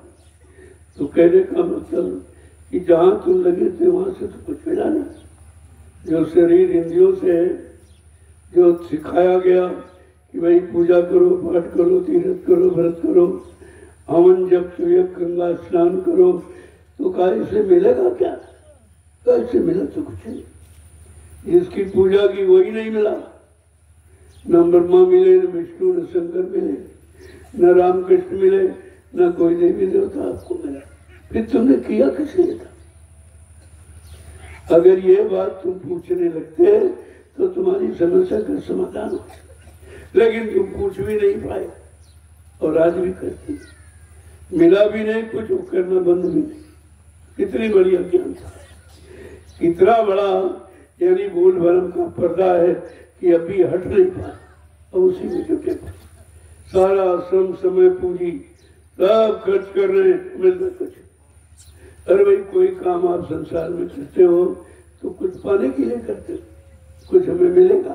तो कहने का मतलब कि जहां तुम लगे थे वहां से तो कुछ मिला नहीं। जो शरीर इंद्रियों से जो सिखाया गया कि भाई पूजा करो, पाठ करो, तीर्थ करो, व्रत करो, हवन जब गंगा स्नान करो, तो काय से मिलेगा क्या? कैसे मिला? तो कुछ नहीं। जिसकी पूजा की वही नहीं मिला। न ब्रह्मा मिले, न विष्णु, न शंकर मिले, न रामकृष्ण मिले, न कोई देवी देवता आपको मिला। फिर तुमने किया किस लिए था? अगर ये बात तुम पूछने लगते तो तुम्हारी समस्या का समाधान हो, लेकिन तुम पूछ भी नहीं पाए, और आज भी करते मिला भी नहीं कुछ, करना बंद भी नहीं। कितनी बड़ी अज्ञानता, कितना बड़ा यानी भूल भरम का पर्दा है कि अभी हट नहीं पाए, और उसी में जुटे सारा श्रम समय पूंजी सब खर्च कर रहे हैं, मिलता कुछ। अरे भाई, कोई काम आप संसार में करते हो तो कुछ पाने के लिए करते हो, कुछ हमें मिलेगा।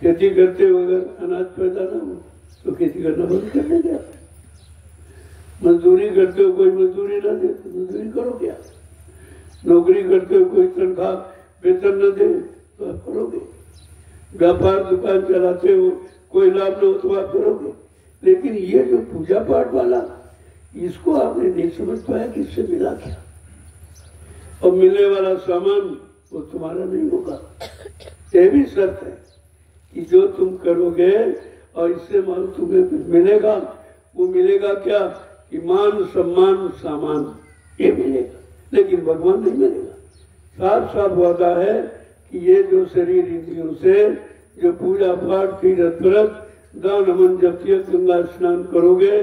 खेती करते हो, अगर अनाज पैदा ना हो तो खेती करना बंद कर देंगे। मजदूरी करते हो, कोई मजदूरी ना दे तो मजदूरी करो क्या? नौकरी करते हो, कोई तनख्वाह वेतन न दे तो आप करोगे। व्यापार दुकान चलाते हो, कोई लाभ न हो तो आप करोगे। लेकिन ये जो पूजा पाठ वाला, इसको आपने नहीं समझ पाया कि इससे मिला क्या, और मिलने वाला सामान वो तुम्हारा नहीं होगा। ये भी शर्त है कि जो तुम करोगे और इससे मान तुम्हें कुछ मिलेगा, वो मिलेगा क्या कि मान सम्मान सामान ये मिलेगा, लेकिन भगवान नहीं मिलेगा। साफ साफ वादा है कि ये जो शरीर इंद्रियों से जो पूजा पाठ तीर्थ व्रत दान हवन जप गंगा स्नान करोगे,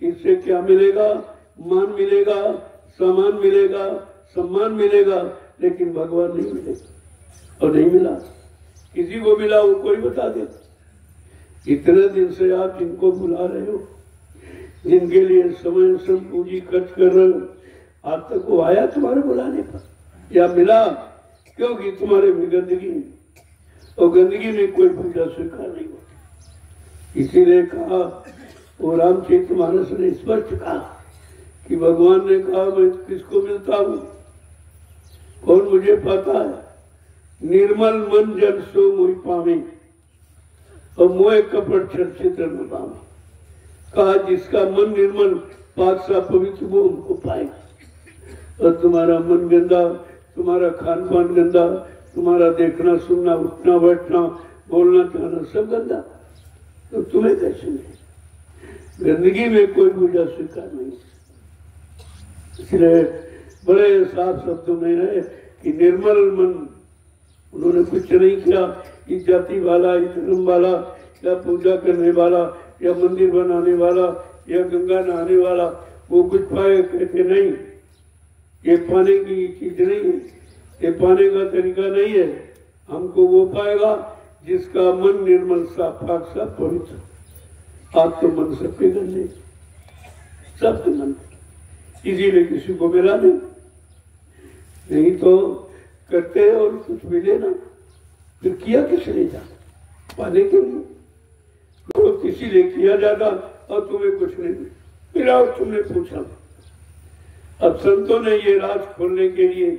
इससे क्या मिलेगा? मान मिलेगा, सामान मिलेगा, सम्मान मिलेगा, लेकिन भगवान नहीं मिलेगा। और नहीं मिला, किसी को मिला वो कोई बता दे। इतने दिन से आप जिनको बुला रहे हो, जिनके लिए समय श्रम पूंजी खर्च कर रहे हो, आज तक वो आया तुम्हारे बुलाने पर या मिला? क्योंकि तुम्हारे में गंदगी, और गंदगी में कोई पूजा स्वीकार नहीं होती। इसीलिए कहा, वो रामचरितमानस ने स्पष्ट कहा कि भगवान ने कहा, मैं किसको मिलता हूँ? कौन मुझे पाता है? निर्मल मन जन सो मोहि पावे, और मोह कपट चर्चित न पावे। कहा, जिसका मन निर्मल पाक सा पवित्र वो उनको पाएगा। और तुम्हारा मन गंदा, तुम्हारा खान पान गंदा, तुम्हारा देखना सुनना, उठना बैठना, बोलना चाहना सब गंदा, तो तुम्हें कैसे मिले? गंदगी में कोई पूजा स्वीकार नहीं। इसलिए बड़े साफ शब्दों में है कि निर्मल मन, उन्होंने कुछ नहीं किया। इस जाति वाला, इस धर्म वाला, या पूजा करने वाला, या मंदिर बनाने वाला, या गंगा नहाने वाला, वो कुछ पाए? कहते नहीं, ये पाने की चीज नहीं है, ये पाने का तरीका नहीं है। हमको वो पाएगा जिसका मन निर्मल सा, पाक सा, पवित्र। आप तो मन सबके गंदे, सबके मन, इसीलिए किसी को मिला नहीं तो करते और कुछ मिले ना, फिर किया किस लिए जाता? पाने के लिए। तो किसी लिए किया जाता और तुम्हें कुछ नहीं मिला, और तुमने पूछा। अब संतों ने ये राज खोलने के लिए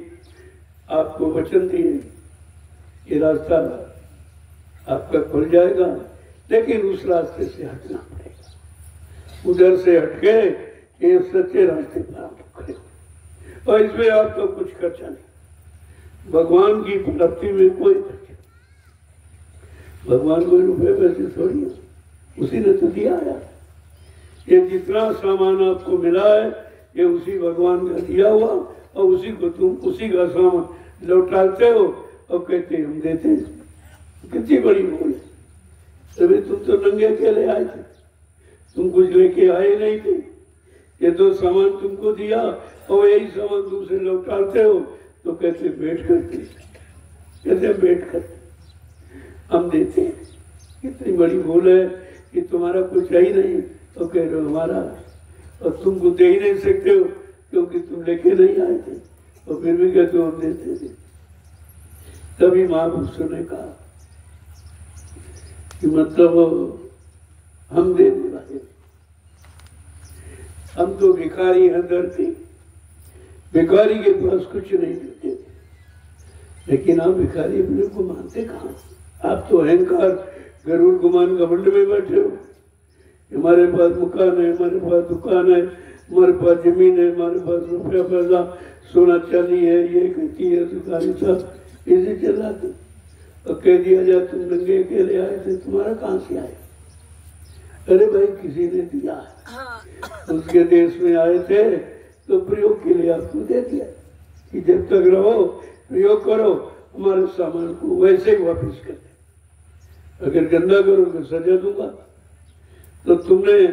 आपको वचन दिए, ये रास्ता आपका खुल जाएगा, लेकिन उस रास्ते से हटना पड़ेगा। उधर से हट गए ये सच्चे रास्ते पर आप खड़े, और इसमें आपका कुछ खर्चा नहीं। भगवान की प्राप्ति में कोई खर्चा, भगवान कोई रुपए पैसे थोड़ी है, उसी ने तो दिया है। ये जितना सामान आपको मिला है, ये उसी भगवान का दिया हुआ, और उसी को तुम उसी का सामान लौटाते हो और कहते हम देते हैं। कितनी बड़ी भूल है। तभी तुम तो नंगे अकेले आए थे, तुम कुछ लेके आए नहीं थे। ये तो सामान तुमको दिया और यही सामान तुमसे लौटाते हो, तो कहते बैठ करते, कहते बैठ कर हम देते हैं। कितनी बड़ी भूल है कि तुम्हारा कुछ है ही नहीं तो कह रहे हो हमारा, और तुमको दे ही नहीं सकते हो क्योंकि तुम लेके नहीं आए थे, और फिर भी कहते हम देते थे। तभी महापुरुषों ने कहा कि मतलब हम देने वाले, हम तो भिखारी हैं धरती, भिखारी के पास कुछ नहीं देते थे। लेकिन आप भिखारी अपने को मानते कहाँ? आप तो अहंकार गरुड़ गुमान का मंड में बैठे हो। हमारे पास मकान है, हमारे पास दुकान है, हमारे पास जमीन है, हमारे पास रुपया पैसा सोना चांदी है, ये कहती है दुकानी सब इसे चलाते। और कह दिया जाए तुम नंगे अकेले आए थे, तुम्हारा कहाँ से आया? अरे भाई किसी ने दिया है, उसके देश में आए थे तो प्रयोग के लिए आपको दे दिया कि जब तक रहो प्रयोग करो, हमारे सामान को वैसे ही वापस कर दे। अगर गंदा करोगे सजा दूंगा। तो तुमने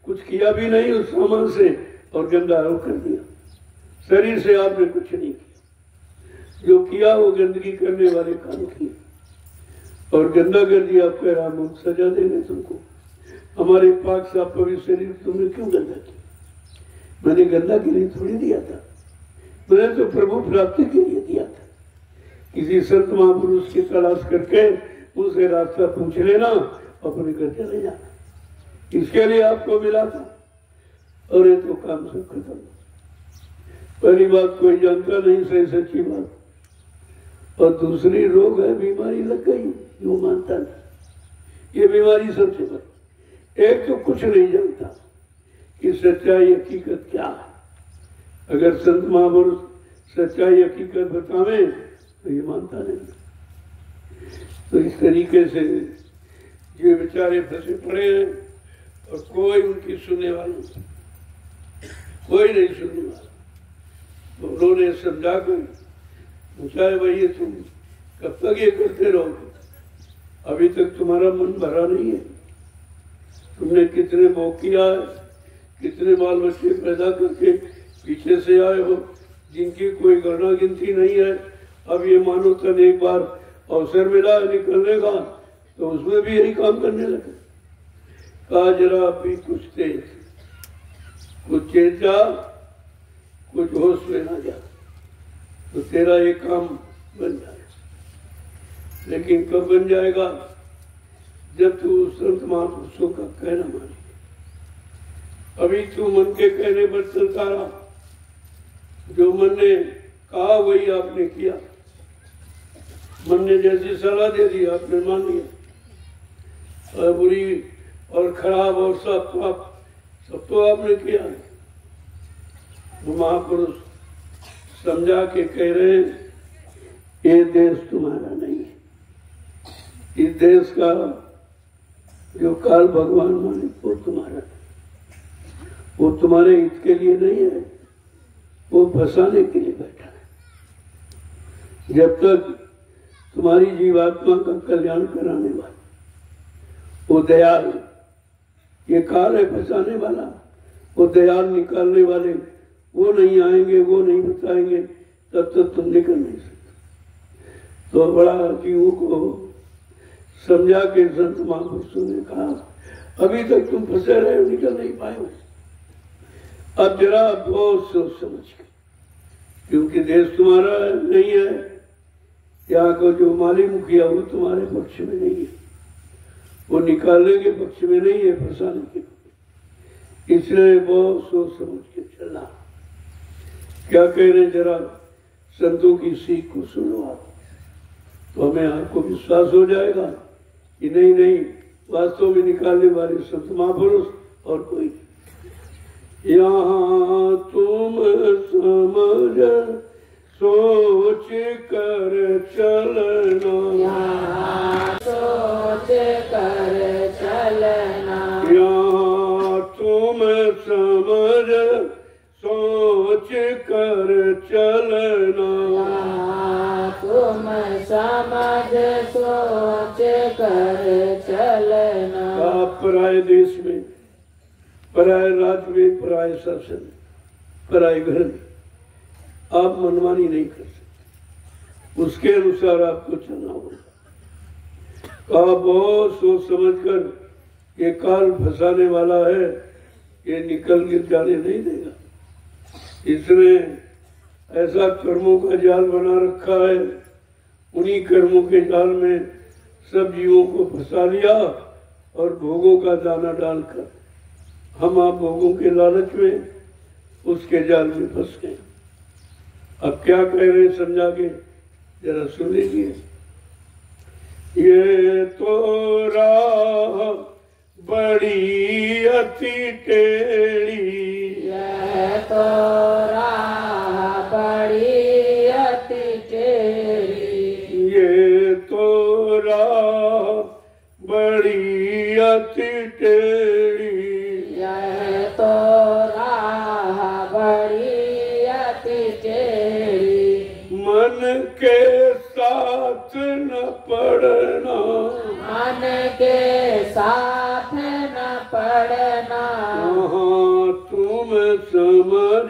कुछ किया भी नहीं उस सामान से और गंदा हो कर दिया। शरीर से आपने कुछ नहीं किया, जो किया वो गंदगी करने वाले काम किए और गंदा कर दिया। आप कह रहा हम सजा देंगे तुमको। हमारे पाक साफ पवित्र शरीर तुमने क्यों गंदा किया? मैंने गंदा के लिए थोड़ी दिया था, मैंने तो प्रभु प्राप्ति के लिए दिया था। किसी संत महापुरुष की तलाश करके उनसे रास्ता पूछ लेना, अपने घर चले जाना, इसके लिए आपको मिला था। और ये तो काम सब खत्म। पहली बात कोई जानता नहीं सही सच्ची बात, और दूसरी रोग है, बीमारी लग गई, जो मानता नहीं। ये बीमारी सबसे बड़ी। एक तो कुछ नहीं जानता कि सच्चाई हकीकत क्या है। अगर संत महापुरुष सच्चाई हकीकत बतावे तो ये मानता नहीं। तो इस तरीके से ये बेचारे फंसे पड़े हैं और कोई उनकी सुनने वाला नहीं, कोई नहीं सुनने वाला। तो उन्होंने समझा कर पूछा है भाई तुम कब तक ये करते रहोगे? अभी तक तुम्हारा मन भरा नहीं है। तुमने कितने भोग किया है, कितने बाल बच्चे पैदा करके पीछे से आए हो, जिनकी कोई गणना गिनती नहीं है। अब ये मानो तब एक बार अवसर मिला है निकलने का, तो उसमें भी यही काम करने लगे। कहा जरा अभी कुछ तेज, कुछ चेत जा, कुछ होश में ना जा, तो तेरा ये काम बन जाएगा। लेकिन कब बन जाएगा? जब तू संत महापुरुषों का कहना माने। अभी तू मन के कहने पर चलता रहा, जो मन ने कहा वही आपने किया। मन ने जैसी सलाह दे दी आपने मान लिया, और बुरी और खराब और सब पाप सब तो आपने किया। वो महापुरुष समझा के कह रहे हैं ये देश तुम्हारा नहीं है। इस देश का जो काल भगवान मालिक वो तुम्हारा नहीं, वो तुम्हारे हित के लिए नहीं है, वो फंसाने के लिए बैठा है। जब तक तुम्हारी जीवात्मा का कल्याण कराने वाला वो दयाल, ये काल है फंसाने वाला, वो दयाल निकालने वाले वो नहीं आएंगे, वो नहीं बताएंगे, तब तक तुम निकल नहीं सकते। तो बड़ा जीवों को समझा के संत महापुरुषों ने कहा अभी तक तुम फंसे रहे हो, निकल नहीं पाए हो। अब जरा बहुत सोच समझ के, क्योंकि देश तुम्हारा नहीं है, यहाँ को जो माली मुखिया वो तुम्हारे पक्ष में नहीं है, वो निकालने के पक्ष में नहीं है, फंसाने के। इसलिए बहुत सोच समझ के चलना। क्या कह रहे जरा संतों की सीख को सुनो आप, तो हमें आपको विश्वास हो जाएगा कि नहीं नहीं वास्तव में निकालने वाले संत महापुरुष और कोई नहीं। यहाँ तुम समझ सोच कर चलना, यहाँ सोच कर चलना, यहाँ तुम समझ सोच कर चलना, यहाँ तुम समझ सोच कर चलना। आप पराये देश में, पराये राज्य में, पराये शासन में, पराये घर में आप मनमानी नहीं कर सकते, उसके अनुसार आपको चलना होगा। आप बहुत सोच समझ कर ये काल फंसाने वाला है, ये निकल के जाने नहीं देगा। इसने ऐसा कर्मों का जाल बना रखा है, उन्हीं कर्मों के जाल में सब जीवों को फंसा लिया और भोगों का दाना डालकर हम आप भोगों के लालच में उसके जाल में फंस गए। अब क्या कह रहे हैं समझा के जरा सुन लीजिए। ये तो राह बड़ी अति टेढ़ी, यह तो राह बड़ी अति टेढ़ी, ये तो राह बड़ी अति टेढ़ी, यह तो राह बड़ी अति टेढ़ी, मन के साथ न पड़ना, मन के साथ न पड़ना, हाँ तुम समझ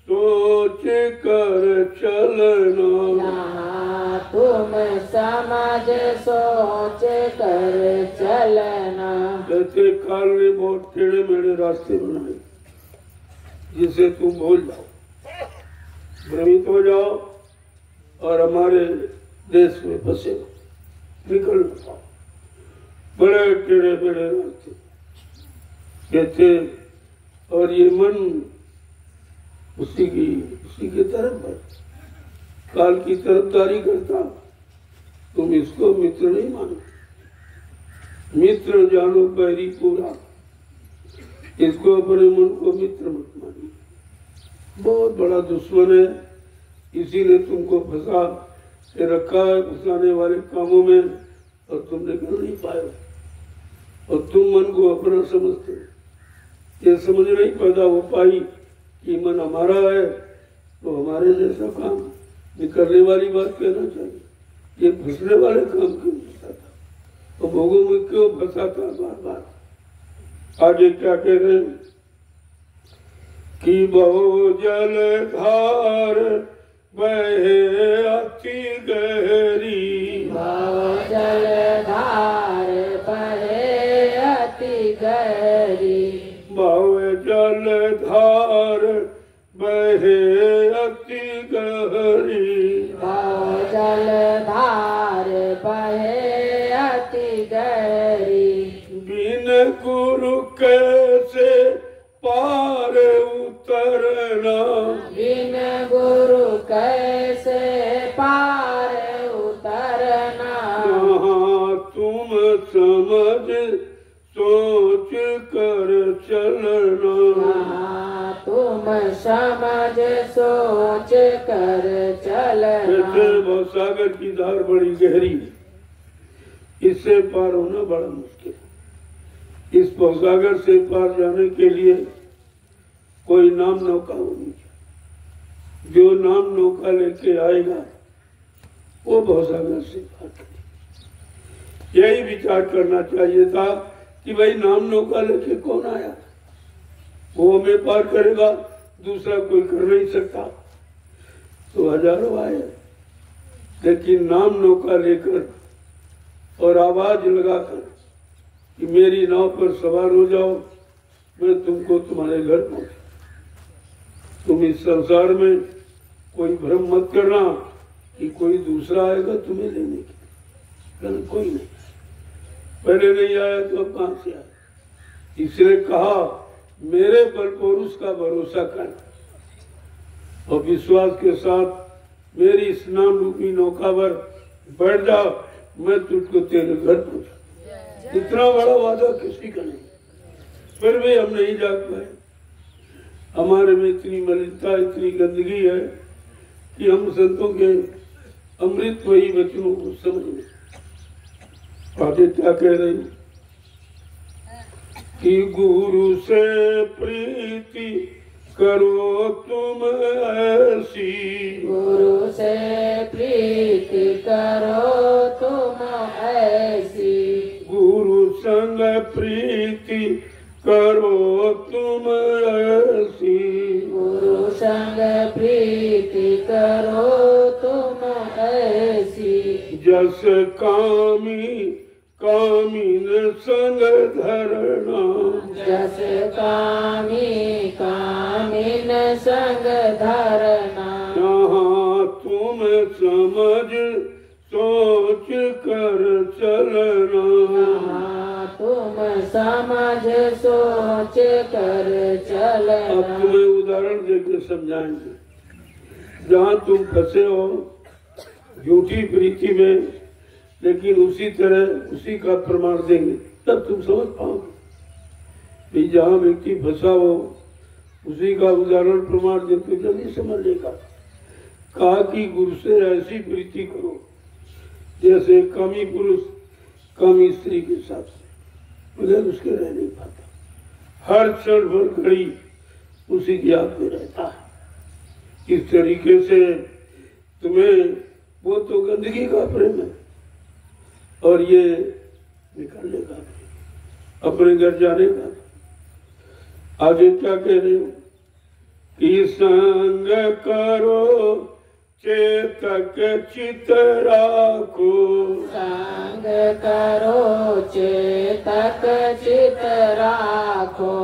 सोच कर चलना, यहाँ तुम समझ सोच कर चलना। कहते काल ने बहुत टेढ़े मेढ़े रास्ते बनाए जिसे तुम भूल जाओ, भ्रमित हो जाओ और हमारे देश में फंसे निकल जाओ। बड़े टेढ़े मेढ़े रास्ते कहते, और ये मन उसी की तरफ है, काल की तरफदारी करता। तुम इसको मित्र नहीं मानो, मित्र जानो बैरी पूरा, इसको अपने मन को मित्र मत मानो, बहुत बड़ा दुश्मन है। इसी ने तुमको फंसा के रखा है फंसाने वाले कामों में और तुम निकल नहीं पाए और तुम मन को अपना समझते हो। ये समझ नहीं पैदा हो पाई कि मन हमारा है तो हमारे जैसा काम निकलने वाली बात कहना चाहिए। ये फंसने वाले काम क्यों फंसाता, तो भोगों में क्यों फंसाता बार बार। आगे क्या कह रहे हैं कि बहु जल धार बहे अति गहरी, बहु जल धार बहे अति गहरी, बहु जल धार बहे अति गहरी, बहु जल धार बहे अति गहरी, बिन गुरु कैसे पार उतरना, बिन गुरु कैसे पार उतरना, यहाँ तुम समझ सोच कर चलना, यहाँ तुम समझ सोच कर चलना। भवसागर की धार बड़ी गहरी है, इससे पार होना बड़ा मुश्किल है। इस भवसागर से पार जाने के लिए कोई नाम नौका होनी चाहिए। जो नाम नौका लेके आएगा वो भवसागर से पार करेगा। यही विचार करना चाहिए था कि भाई नाम नौका लेके कौन आया, वो हमें पार करेगा, दूसरा कोई कर नहीं सकता। तो हजारों आए, लेकिन नाम नौका लेकर और आवाज लगाकर कि मेरी नाव पर सवार हो जाओ, मैं तुमको तुम्हारे घर पहुंचा। तुम इस संसार में कोई भ्रम मत करना कि कोई दूसरा आएगा तुम्हें लेने के, कोई नहीं। पहले नहीं आया तो अब कहां से आया। इसलिए कहा मेरे पर पुरुष का भरोसा कर और विश्वास के साथ मेरी स्नान रूपी नौका पर बैठ जाओ, मैं तुझको तेरे घर पहुंचा। इतना बड़ा वादा किसी का नहीं, फिर भी हम नहीं जाग पाए। हमारे में इतनी मलिनता, इतनी गंदगी है कि हम संतों के अमृतमयी वचनों को समझ नहीं। आगे क्या कह रही कि गुरु से प्रीति करो तुम ऐसी, गुरु से प्रीति करो तुम ऐसी, गुरु संग प्रीति करो तुम ऐसी, गुरु संग प्रीति करो तुम ऐसी, जस कामी कामीन संग धरना, जस कामी कामिन संग धरना। यहाँ तुम समझ सोच कर चलना, यहाँ तुम समझ सोच कर चलना। अब तुम्हें उदाहरण देकर समझाएंगे। जहाँ तुम फंसे हो झूठी प्रीति में, लेकिन उसी तरह उसी का प्रमाण देंगे, तब तुम समझ पाओगे। भाई जहाँ व्यक्ति फंसा हो उसी का उदाहरण प्रमाण दे तो जल्दी समझ लेगा। कहा कि गुरु से ऐसी प्रीति करो जैसे कामी पुरुष कामी स्त्री के साथ बगैर उसके रह नहीं पाता, हर क्षण भर घड़ी उसी की याद में रहता है। इस तरीके से तुम्हें वो तो गंदगी का प्रेम है और ये निकलने का, अपने घर जाने का। आगे क्या कह रहे हो कि संग करो चेतक चित राखो, संग करो चेतक चित राखो,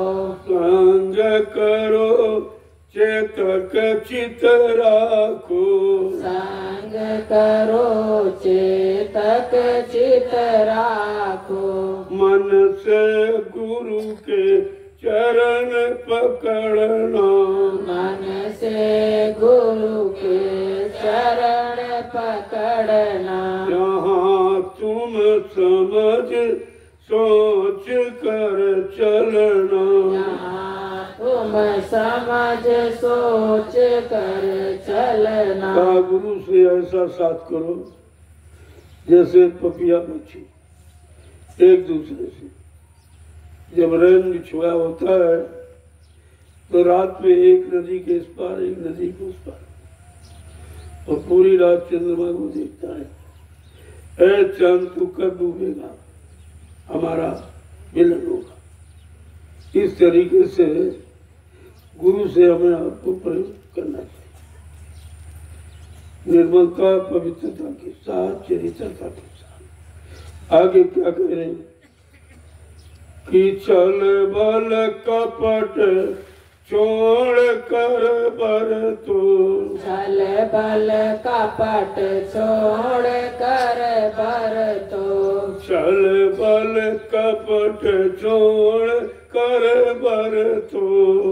संग करो चेतक चित राखो, संग करो चेतक चित राखो। मन से गुरु के चरण पकड़ना, मन से गुरु के चरण पकड़ना। यहाँ तुम समझ सोच कर चलना, यहाँ तुम समझ सोच कर चलना। कहा गुरु से ऐसा साथ करो जैसे पपिया मच्छी एक दूसरे से। जब रैन बिछुआ होता है तो रात में एक नदी के इस पार एक नदी के उस पार, और पूरी रात चंद्रमा को देखता है, ऐ चांद तू कब डूबेगा, हमारा मिलन होगा। इस तरीके से गुरु से हमें आपको प्रयोग करना चाहिए, निर्मलता पवित्रता के साथ, चरित्रता के साथ। आगे क्या कह रहे हैं कि चल बल कपट छोड़ कर बर तो, छल बल कपट छोड़ कर बर तो, छल बल कपट छोड़ कर बर तो,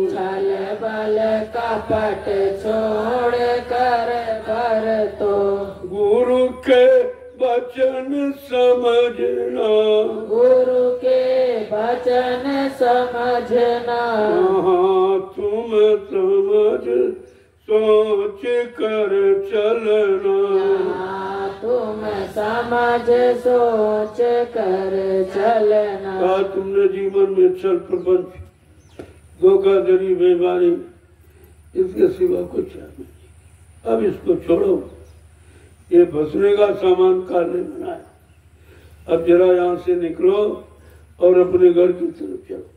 छल बल कपट छोड़ कर बर तो। गुरु के वचन समझना, गुरु के वचन समझना। हाँ तुम समझ सोच कर चलना, यहाँ तुम समझ सोच कर चलना। कहा तुमने जीवन में छल प्रपंच धोखाधड़ी बेईमानी इसके सिवा कुछ नहीं, अब इसको छोड़ो। ये फंसने का सामान काले बनाया, अब जरा यहाँ से निकलो और अपने घर की तरफ चलो।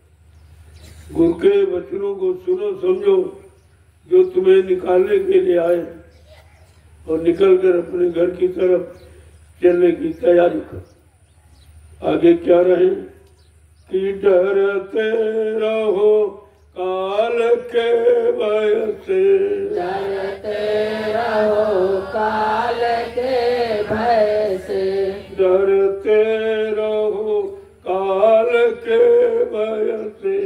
गुरु के वचनों को सुनो समझो जो तुम्हें निकालने के लिए आए, और निकल कर अपने घर की तरफ चलने की तैयारी करो। आगे क्या रहे कि डरते रहो काल के भय से, डरते रहो काल के भय से, डरते रहो काल के भय से,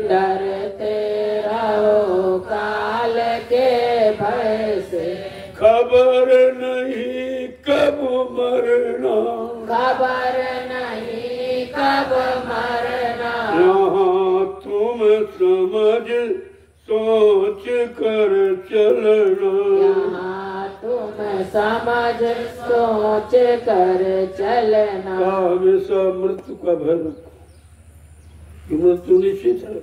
डरते रहो काल के भय से। खबर नहीं कब मरना, खबर नहीं कब मरना। यहाँ तुम समझ सोच कर चलना, यहाँ तुम समझ सोच कर चलना। हमेशा मृत्यु का भय रखो कि मृत्यु निश्चित है,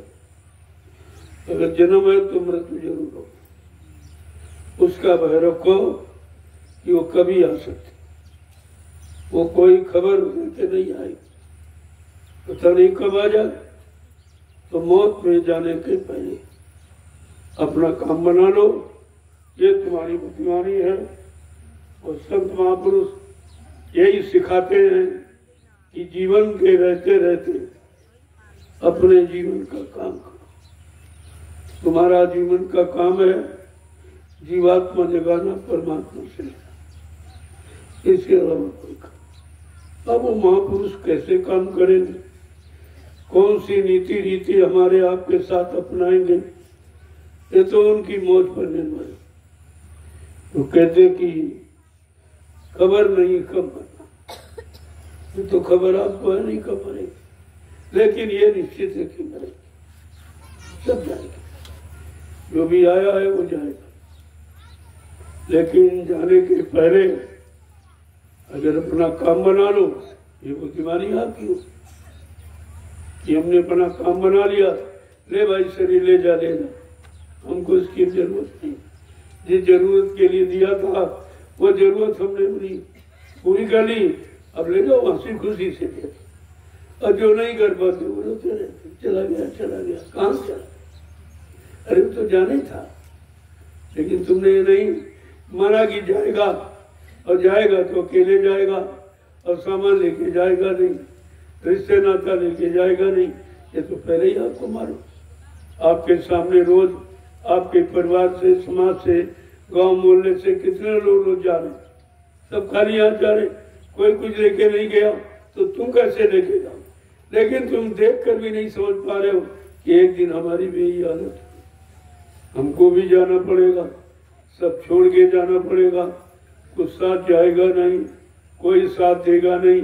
अगर जन्म है तो मृत्यु जरूर हो। उसका भय रखो कि वो कभी आ सकती, वो कोई खबर देते नहीं आएगी, पता नहीं कब आ जाए। तो मौत में जाने के पहले अपना काम बना लो, ये तुम्हारी बुद्धिमानी है। और संत महापुरुष यही सिखाते हैं कि जीवन के रहते रहते अपने जीवन का काम करो। तुम्हारा जीवन का काम है जीवात्मा जगाना, परमात्मा से लेना, इसके अलावा कोई काम। अब वो महापुरुष कैसे काम करेंगे, कौन सी नीति रीति हमारे आपके साथ अपनाएंगे, ये तो उनकी मौज पर निर्भर है। वो कहते कि खबर नहीं कब मरना, ये तो खबर आपको है नहीं कब मरेगी, लेकिन ये निश्चित है कि मरेगी, सब जाएंगे। जो भी आया है वो जाएगा, लेकिन जाने के पहले अगर अपना काम बना लो, ये बुद्धिमानी आपकी हो कि हमने अपना काम बना लिया, ले भाई शरीर ले जा, हमको इसकी जरूरत नहीं। जिस जरूरत के लिए दिया था वो जरूरत हमने अपनी पूरी कर ली, अब ले जाओ हंसी खुशी से दे। और जो नहीं कर पाते वो रोते रहते, चला गया कहाँ चला, अरे तो जाना ही था, लेकिन तुमने ये नहीं माना कि जाएगा, और जाएगा तो अकेले जाएगा, और सामान लेके जाएगा नहीं, रिश्ते नाता लेके जाएगा नहीं। ये तो पहले ही आपको मारो। आपके सामने रोज आपके परिवार से, समाज से, गांव मोहल्ले से कितने लोग जा रहे, सब खाली हाथ जा रहे, कोई कुछ लेके नहीं गया, तो तुम कैसे लेके जाओ। लेकिन तुम देख कर भी नहीं समझ पा रहे हो कि एक दिन हमारी भी यही हालत, हमको भी जाना पड़ेगा, सब छोड़ के जाना पड़ेगा। कुछ साथ जाएगा नहीं, कोई साथ देगा नहीं,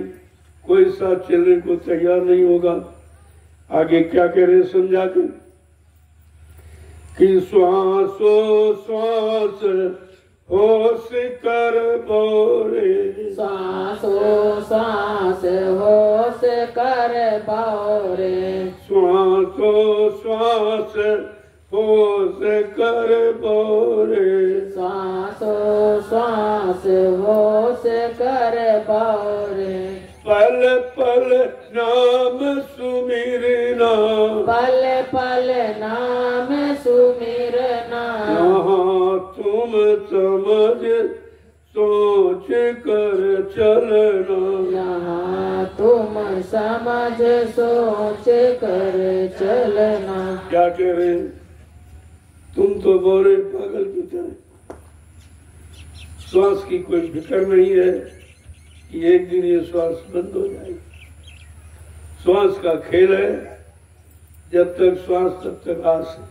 कोई साथ चलने को तैयार नहीं होगा। आगे क्या कह रहे समझा के कि श्वासो श्वास होश कर बोरे, श्वासो श्वास होश कर बोरे, श्वासो श्वास होश कर बोरे, श्वासो श्वास होश कर बोरे, पल पल नाम सुमिरना, पल पल नाम सुमिरना, यहाँ तुम समझ सोच कर चलना, यहाँ तुम समझ सोच कर चलना। क्या कह रहे, तुम तो बोरे पागल की तरह, श्वास की कोई फिक्र नहीं है कि एक दिन ये श्वास बंद हो जाएगी। श्वास का खेल है, जब तक श्वास तब तक आस है,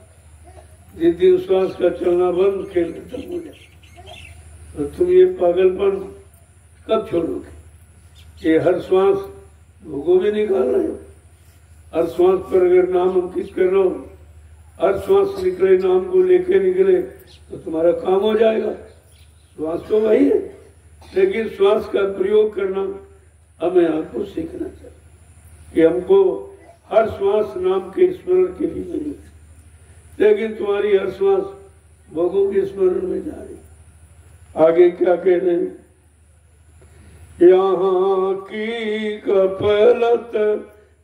जिस दिन श्वास का चलना बंद, खेल खत्म हो जाए। तो तुम ये पागलपन कब छोड़ोगे। ये हर श्वास भोगों में निकाल रहे हो, हर श्वास पर अगर नाम अंकित कर रहे हो, हर श्वास निकले नाम को लेके निकले, तो तुम्हारा काम हो जाएगा। श्वास तो वही है, लेकिन श्वास का प्रयोग करना हमें आपको सीखना चाहिए कि हमको हर श्वास नाम के स्मरण के लिए मिली, लेकिन तुम्हारी हर श्वास भोगों के स्मरण में जा रही। आगे क्या कह रहे हैं, यहाँ की गफलत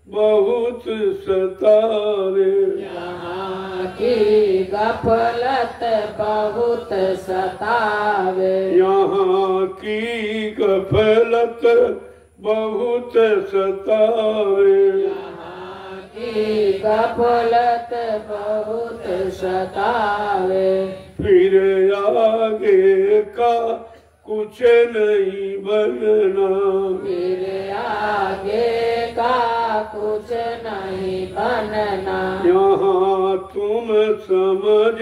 बहुत सतावे, यहाँ की गफलत बहुत सतावे, यहाँ की गफलत बहुत सतावे, यहाँ की गफलत बहुत सतावे, फिर आगे का कुछ नहीं बनना, फिर आगे का कुछ नहीं बनना, यहाँ तुम समझ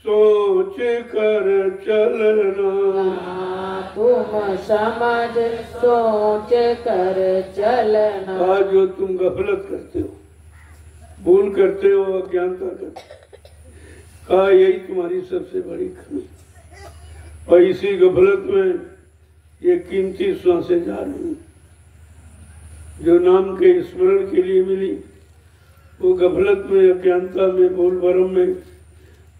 सोच कर चलना, यहाँ तुम समझ सोच कर चलना। आज जो तुम गफलत करते हो, भूल करते हो, अज्ञानता करते हो, कहा यही तुम्हारी सबसे बड़ी कमी। और इसी गफलत में ये कीमती श्वासें जा रही जो नाम के स्मरण के लिए मिली, वो गफलत में, अज्ञानता में, भूल भरम में,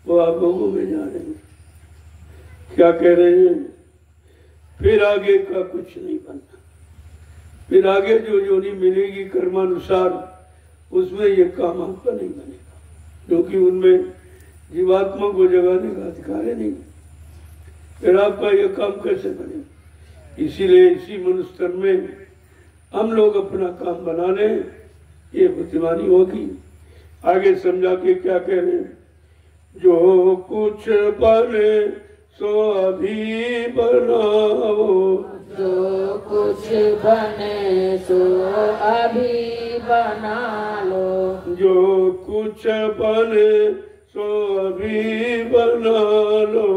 वो आभोगों में जा रहे हैं। क्या कह रहे हैं, फिर आगे का कुछ नहीं बनना, फिर आगे जो जोनी मिलेगी कर्मानुसार, उसमें ये काम आपका नहीं बनेगा, क्योंकि उनमें जीवात्मा को जगाने का अधिकार है नहीं। फिर आपका यह काम कैसे बने। इसीलिए इसी मनुष्य तन में हम लोग अपना काम बना लें, ये बुद्धिमानी होगी। आगे समझा के क्या कह रहे हैं, जो कुछ बने सो अभी बनाओ, जो कुछ बने सो अभी बना लो, जो कुछ बने सो अभी बना लो,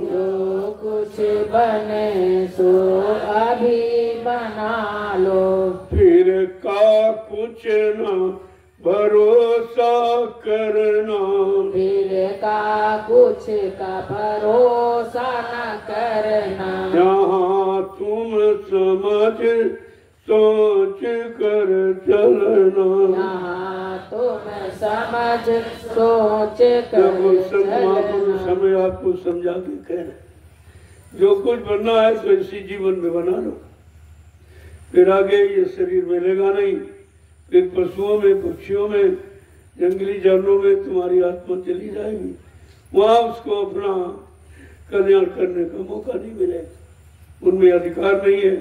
जो कुछ बने सो अभी बना लो, फिर का कुछ न भरोसा करना, फिर का कुछ का भरोसा न करना, यहाँ तुम समझ सोच कर चलना। यहाँ तुम समझ सोच कर महापुरुष चलना। समय आपको समझा के कह रहे, जो कुछ बनना है तो इसी जीवन में बना लो, फिर आगे ये शरीर मिलेगा नहीं, फिर पशुओं में, पक्षियों में, जंगली जानवरों में तुम्हारी आत्मा चली जाएगी, वहां उसको अपना कल्याण करने का मौका नहीं मिलेगा, उनमें अधिकार नहीं है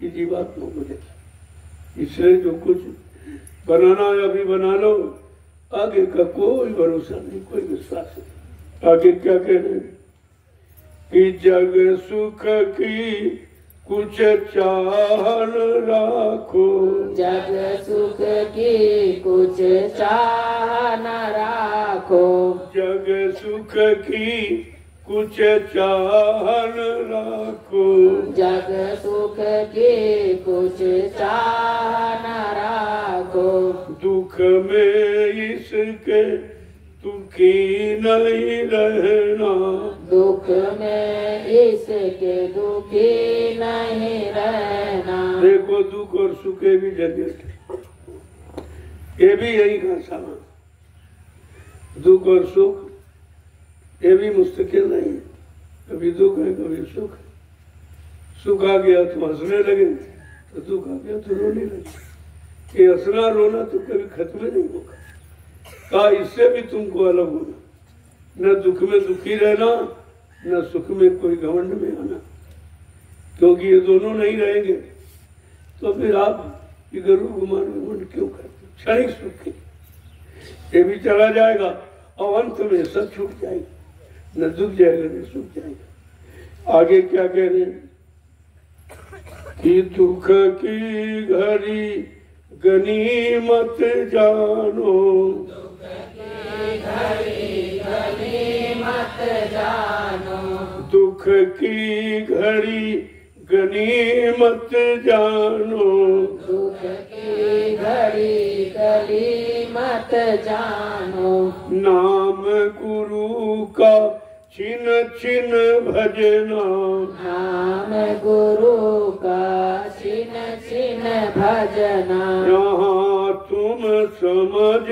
कि जीवात्मा को मिलेगा। इसलिए जो कुछ बनाना है अभी बना लो, आगे का कोई भरोसा नहीं, कोई विश्वास नहीं। आगे क्या कह रहे हैं कि जग सुख की कुछ चाहन राखो, जग सुख की कुछ चाह न राखो, जग सुख की कुछ चाहन राखो, जग सुख की कुछ चाह न राखो, दुख में इसके दुखी नहीं रहना, दुख में इसके दुखी नहीं रहना। देखो दुख और सुख ये भी झंझट है, ये भी यही का सामान, दुख और सुख ये भी मुस्तकिल नहीं है, कभी दुख है कभी सुख है, सुख आ गया तो हंसने लगे, तो दुख आ गया तो रोने लगे। ये हंसना रोना तो कभी खत्म नहीं होगा, कहा इससे भी तुमको अलग होना, न दुख में दुखी रहना, न सुख में कोई घमंड में आना, क्योंकि ये दोनों नहीं रहेंगे तो फिर आप ये गरुड़ गुमान घमंड क्यों करते, क्षणिक सुख के ये भी चला जाएगा और अंत में सब छूट जाएगा, न दुख जाएगा न सुख जाएगा। आगे क्या कह रहे हैं कि दुख की घड़ी गनीमत जानो, गनीमत जानो, दुख की घड़ी गनीमत जानो, दुख की घड़ी गनीमत जानो, नाम गुरु का छिन छिन भजना, नाम गुरु का छिन छिन भजना, यहाँ तुम समझ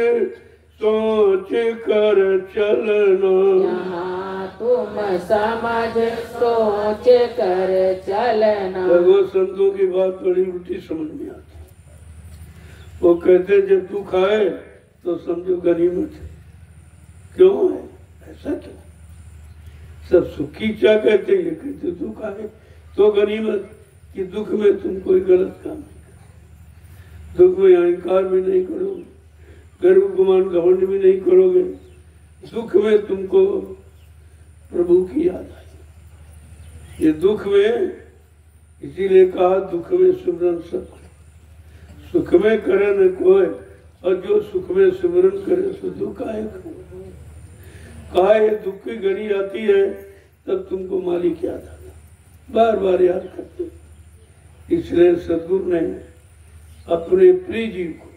सोच कर चलना, यहाँ तुम समझ सोच कर चलना। भगवत संतों की बात बड़ी उल्टी समझ में आती, वो कहते जब दुख आए तो समझो गनीमत है, क्यों है ऐसा क्यों, सब सुखी क्या कहते हैं, कहते दुख आए तो गनीमत, कि दुख में तुम कोई गलत काम नहीं करोगे, दुख में अहंकार भी नहीं करोगे, गर्व गुमान घमंड भी नहीं करोगे, दुख में तुमको प्रभु की याद आई, ये दुख में, इसीलिए कहा दुख में सुमरन सब, सुख में करे न कोई, और जो सुख में सुमरन करे सो दुख आएगा। कहा ये दुख की घड़ी आती है तब तुमको मालिक याद आता, बार बार याद करते, इसलिए सदगुरु ने अपने प्रिय जीव को,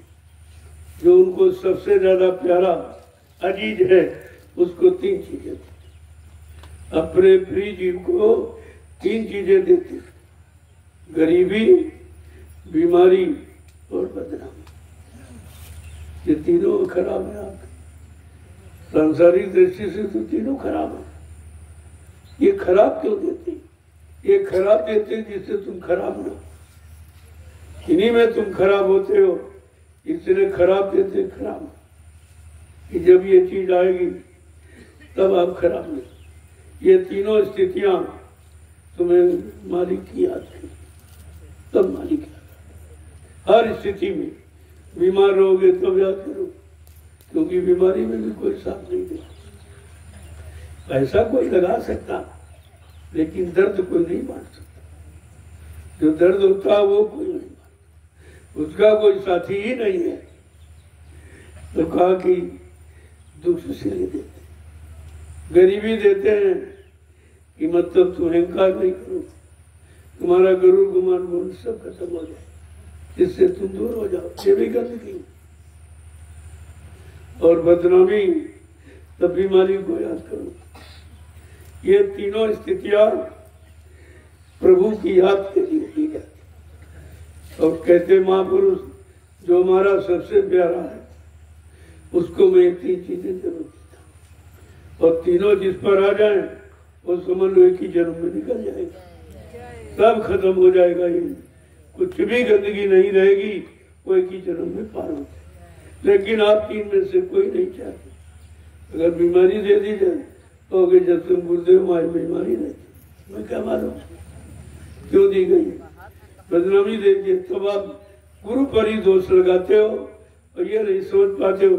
जो उनको सबसे ज्यादा प्यारा अजीज है, उसको 3 चीजें देते, अपने प्रिय जीव को 3 चीजें देते, गरीबी, बीमारी और बदनामी, ये तीनों खराब है आपके, सांसारिक दृष्टि से तो तीनों खराब है। ये खराब क्यों देते, ये खराब देते जिससे तुम खराब ना हो, इन्हीं में तुम खराब होते हो, इसलिए खराब देते खराब, कि जब ये चीज आएगी तब आप खराब नहीं। ये तीनों स्थितियां तुम्हें मालिक की याद है, तब मालिक याद, हर स्थिति में बीमार रहोगे तो याद करो, क्योंकि बीमारी में भी कोई साथ नहीं देगा। पैसा कोई लगा सकता, लेकिन दर्द कोई नहीं बांट सकता। जो दर्द होता है वो कोई नहीं बांट, उसका कोई साथी ही नहीं है। तो कहा कि दुख से नहीं देते, गरीबी देते हैं कि मतलब तुम अहंकार नहीं करो, तुम्हारा गरुड़ गुमान गुण सब खत्म हो जाए, इससे तुम दूर हो जाओ। ये भी गंदगी और बदनामी, तब बीमारी को याद करो। ये तीनों स्थितियां प्रभु की याद के लिए दी जाती। और कहते महापुरुष, जो हमारा सबसे प्यारा है उसको मैं ये तीन चीजें जरूर देता, और तीनों जिस पर आ जाए वो समझ लो एक ही जन्म में निकल जाएगा, सब खत्म हो जाएगा। ये कुछ भी गंदगी नहीं रहेगी, वो एक ही जन्म में पार हो जाए। लेकिन आप तीन में से कोई नहीं चाहते। अगर बीमारी दे दी जाए तो अगर जब तुम गुरुदेव हमारी बीमारी रहती, मैं क्या मालूम क्यों दी गई, बदनामी दे दी, तब आप गुरु पर ही दोष लगाते हो और ये नहीं सोच पाते हो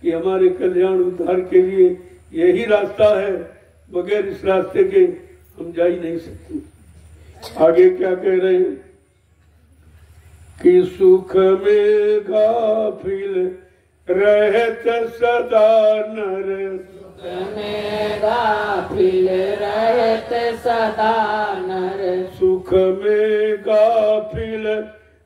कि हमारे कल्याण उद्धार के लिए यही रास्ता है, बगैर इस रास्ते के हम जा ही नहीं सकते। आगे क्या कह रहे हैं कि सुख में गाफिल रहत सदा नर, सुख में गाफिल रहत सदा नर, सुख में गाफिल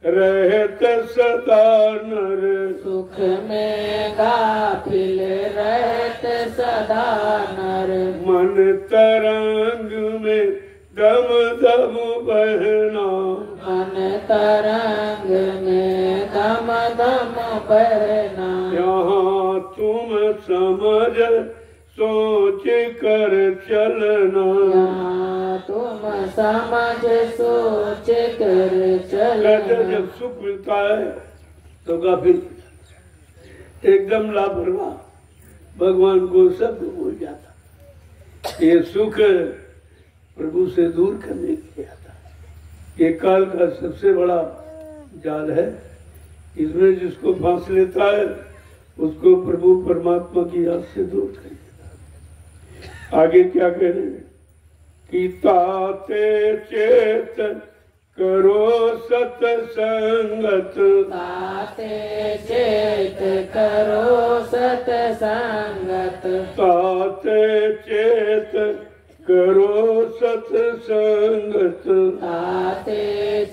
रहत सदा नर, सुख में गाफिल रहत सदा नर, मन तरंग में दम दम बहना, मन तरंग में दम दम बहना, यहाँ तुम समझ सोच कर चलना, यहाँ तुम समझ सोच कर चलना। जब सुख मिलता है तो गाफिल एकदम लापरवाह, भगवान को सब भूल जाता। ये सुख प्रभु से दूर करने के लिए आता है। ये काल का सबसे बड़ा जाल है, इसमें जिसको फांस लेता है उसको प्रभु परमात्मा की याद से दूर कर देता है। आगे क्या कह रहे हैं कि ताते चेत करो सत्संगत, ताते चेत करो सत्संगत, ताते चेत करो सत्संगत, ताते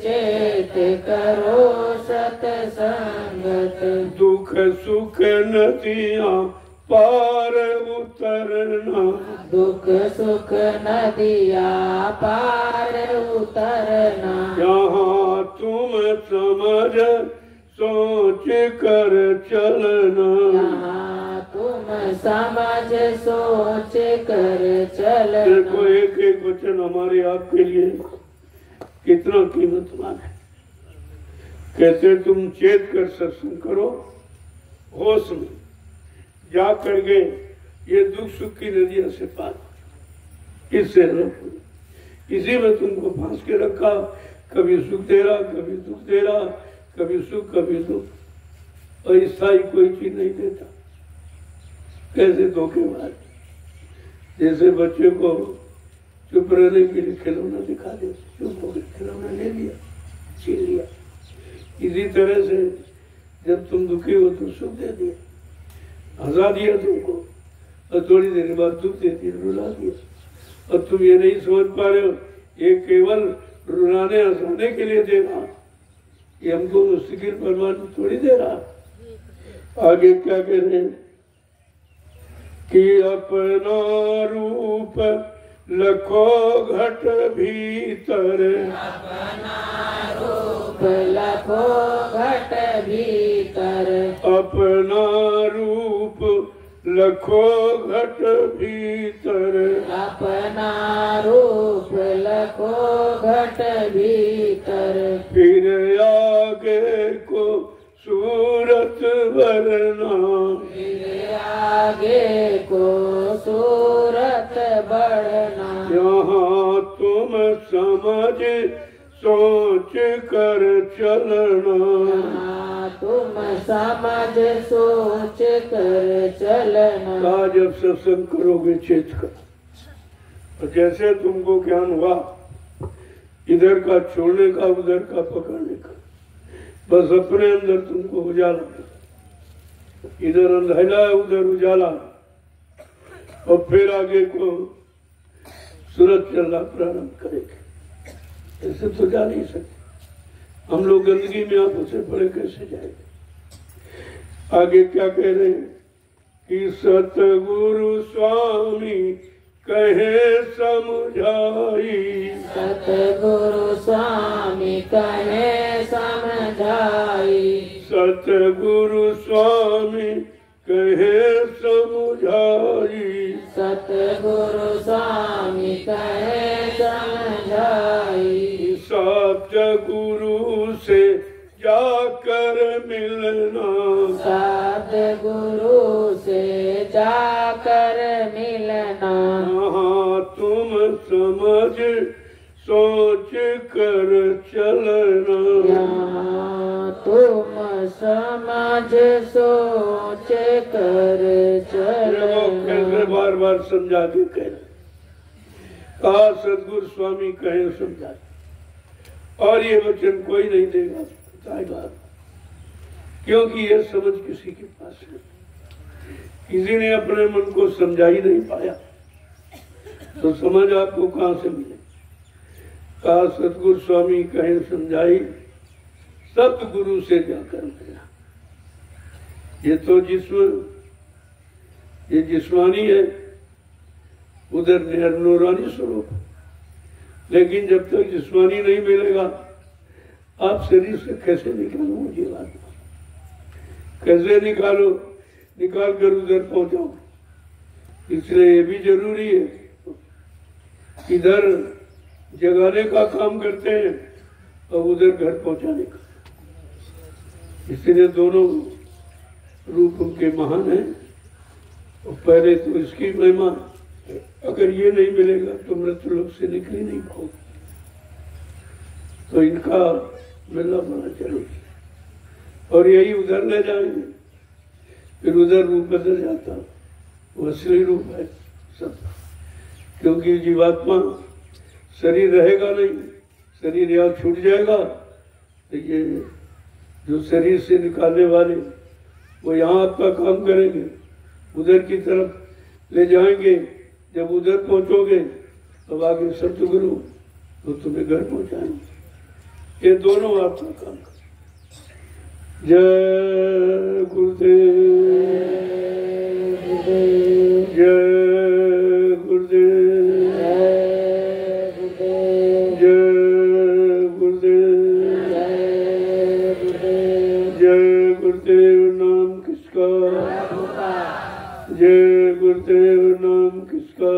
चेत करो सत्संगत, दुख सुख नदियाँ पार उतरना, दुख सुख नदिया पार उतरना, यहाँ तुम समझ सोच कर चलना, यहाँ तुम समझ सोच कर चलना। देखो एक एक वचन हमारे आपके लिए कितना कीमतवान है। कहते तुम चेत कर सत्संग करो, होश में जा कर गए, ये दुख सुख की नदियों से पार, इससे रखो। इसी में तुमको फांस के रखा, कभी सुख दे रहा, कभी दुख दे रहा, कभी सुख कभी दुख, और स्थायी कोई चीज नहीं देता। कैसे धोखेबाज, जैसे बच्चे को चुप रहने के लिए खिलौना दिखा दे, चुप हो गए, खिलौना ले लिया, छीन लिया। इसी तरह से जब तुम दुखी हो तो सुख दे दिया, हंसा दिया तुमको, और थोड़ी देर बाद दुख दे दिया, रुला दिया। और तुम ये नहीं समझ पा रहे हो ये केवल रुलाने हंसाने के लिए दे रहा, ये हमको मुस्तकिल परमात्मा थोड़ी दे रहा। आगे क्या कह रहे हैं कि अपना रूप लखो घट भीतर, अपना रूप लखो घट भीतर, अपना रूप लखो घट भीतर, अपना रूप लखो घट भीतर, फिर आगे को सूरत वरना, फिर आगे को सूरत बढ़ना, यहाँ तुम समझ सोच कर चलना। यहाँ तुम समझ सोच कर चलना। आज जब सत्संग करोगे चेत कर, और जैसे तुमको ज्ञान हुआ इधर का छोड़ने का उधर का पकड़ने का, बस अपने अंदर तुमको उजाला, इधर अंधेरा उधर उजाला, और फिर आगे को सूरज चलना प्रारंभ करेंगे। ऐसे तो जा नहीं सकते हम लोग, गंदगी में आंखों से पड़े कैसे जाएंगे। आगे क्या कह रहे हैं कि सतगुरु स्वामी कहे समझाई। सतगुरु स्वामी कहे समझाई। सतगुरु स्वामी कहे समझाई। सतगुरु स्वामी कहे समझाई। सत गुरु से जाकर मिलना। सतगुरु से जाकर मिलना। हाँ तुम समझ सोच कर चलना। यहाँ तुम समझ सोच कर चलना। कैसे बार बार समझा के कह रहे, कहा सदगुरु स्वामी कहे समझा, और ये वचन कोई नहीं देगा बताएगा, क्योंकि ये समझ किसी के पास है। किसी ने अपने मन को समझा ही नहीं पाया, तो समझ आपको कहां से मिले। कहा सतगुरु स्वामी कहे समझाई, सतगुरु से जाकर मिला। ये तो ये जिस्मानी है, उधर नूरानी स्वरूप, लेकिन जब तक जिस्मानी नहीं मिलेगा आप शरीर से कैसे निकालो, मुझे बात कैसे निकालो, निकाल कर उधर पहुंचाओ। इसलिए ये भी जरूरी है, इधर जगाने का काम करते हैं और उधर घर पहुंचाने का। इसलिए दोनों रूप उनके महान हैं। और पहले तो इसकी महिमा, अगर ये नहीं मिलेगा तो मृत्यु लोक से निकल ही नहीं पाओगे, तो इनका मिलना बना चलेगी। और यही उधर ले जाएंगे, फिर उधर रूप बदल जाता, वो असली रूप है सब। क्योंकि जीवात्मा शरीर रहेगा नहीं, शरीर यहाँ छूट जाएगा, तो ये जो शरीर से निकालने वाले वो यहाँ आपका काम करेंगे, उधर की तरफ ले जाएंगे। जब उधर पहुंचोगे तब आगे सतगुरु तो तुम्हें घर पहुंचाएंगे। ये दोनों आपका काम करें। जय गुरुदेव, जय गुरुदेव, जय गुरुदेव, जय गुरुदेव। नाम किसका? जय गुरुदेव। नाम किसका?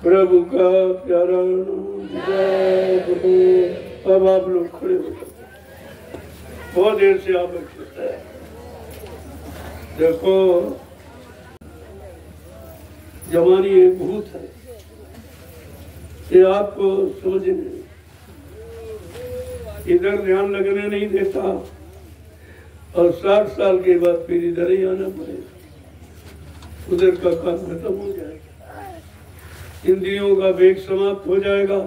प्रभु का प्यारा नाम। जय गुरुदेव। अब आप लोग खड़े हो जाओ, बहुत देर से आप बैठे। देखो जवानी एक भूत है, ये आपको समझने इधर ध्यान लगने नहीं देता, और 60 साल के बाद फिर इधर ही आना पड़ेगा। उधर का काम खत्म हो जाएगा, इंद्रियों का वेग समाप्त हो जाएगा,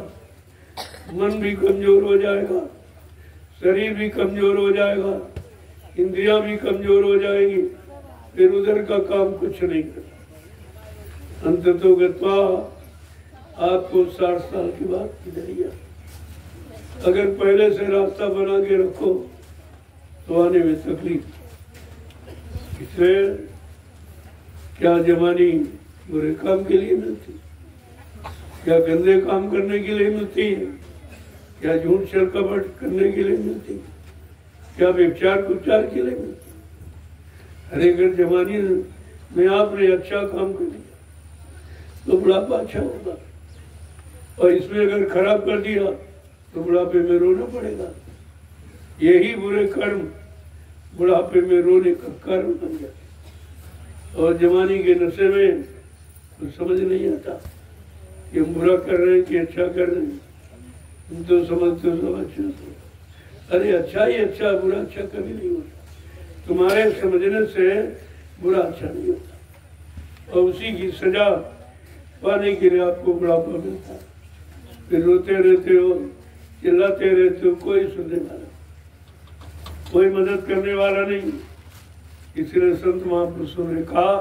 मन भी कमजोर हो जाएगा, शरीर भी कमजोर हो जाएगा, इंद्रियां भी कमजोर हो जाएंगी, फिर उधर का काम कुछ नहीं करता। अंततो गत्वा आपको 60 साल के बाद इधर ही आना। अगर पहले से रास्ता बना के रखो तो आने में तकलीफ। इसलिए क्या जवानी बुरे काम के लिए मिलती, क्या गंदे काम करने के लिए मिलती है, क्या झूठ छल कपट करने के लिए मिलती है, क्या व्यभिचार कुचार के लिए मिलती है। अरे अगर जवानी में आपने अच्छा काम कर दिया तो बुढ़ापा अच्छा होगा, और इसमें अगर खराब कर दिया तो बुढ़ापे में रोना पड़ेगा। यही बुरे कर्म बुढ़ापे में रोने का कारण बन जाते। और जवानी के नशे में तो समझ नहीं आता कि हम बुरा कर रहे हैं कि अच्छा कर रहे हैं। तुम तो समझते हो सब अच्छा तो। अरे अच्छा ही अच्छा, बुरा अच्छा कभी नहीं होता। तुम्हारे समझने से बुरा अच्छा नहीं होता। और उसी की सजा पाने के लिए आपको बुढ़ापा मिलता है। फिर रोते रहते हो, चिल्लाते रहते हो, कोई सुनने वाला, कोई मदद करने वाला नहीं। इसलिए संत महापुरुषों ने कहा,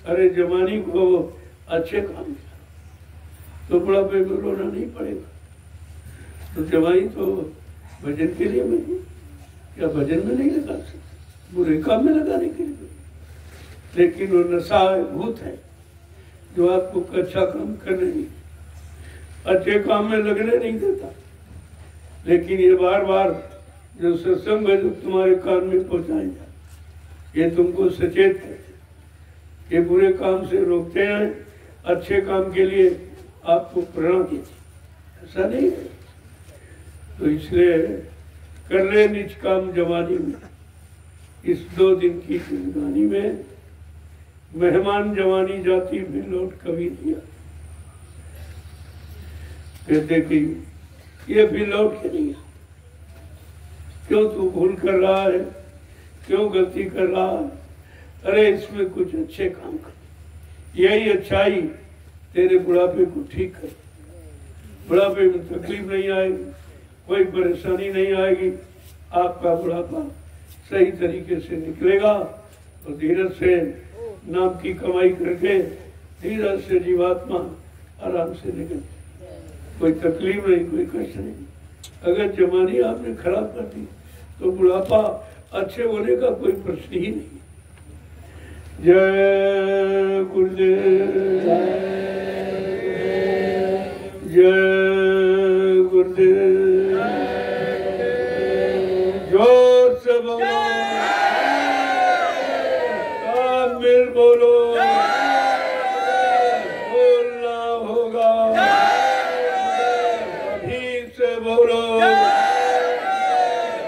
अरे जवानी को अच्छे काम किया तो बुढ़ापे में रोना नहीं पड़ेगा। तो जवानी तो भजन के लिए मिली, क्या भजन में नहीं लगा सकते, बुरे काम में लगाने के लिए। लेकिन वो नशा है, भूत है, जो आपको अच्छा काम करने नहीं, अच्छे काम में लगने नहीं देता। लेकिन ये बार बार जो सत्संग है जो तुम्हारे कान में पहुंचाएगा, ये तुमको सचेत करते, ये बुरे काम से रोकते हैं, अच्छे काम के लिए आपको प्रेरणा देते, ऐसा नहीं है। तो इसलिए कर ले निज काम जवानी में। इस 2 दिन की जिंदगानी में मेहमान जवानी जाती भी लौट कभी नहीं आती। कहते कि ये भी लौट के नहीं आती। क्यों तू भूल कर रहा है, क्यों गलती कर रहा है? अरे इसमें कुछ अच्छे काम कर, यही अच्छाई तेरे बुढ़ापे को ठीक कर। बुढ़ापे में तकलीफ नहीं आएगी, कोई परेशानी नहीं आएगी, आपका बुढ़ापा सही तरीके से निकलेगा। और धीरज से नाम की कमाई करके धीरज से जीवात्मा आराम से निकले, कोई तकलीफ नहीं, कोई कष्ट नहीं। अगर जवानी आपने खराब कर दी तो बुढ़ापा अच्छे होने का कोई प्रश्न ही नहीं। जय गुरुदेव, जय गुरुदेव, जोर से बोलो, तामिल बोलो, बोलना होगा, अभी से बोलो,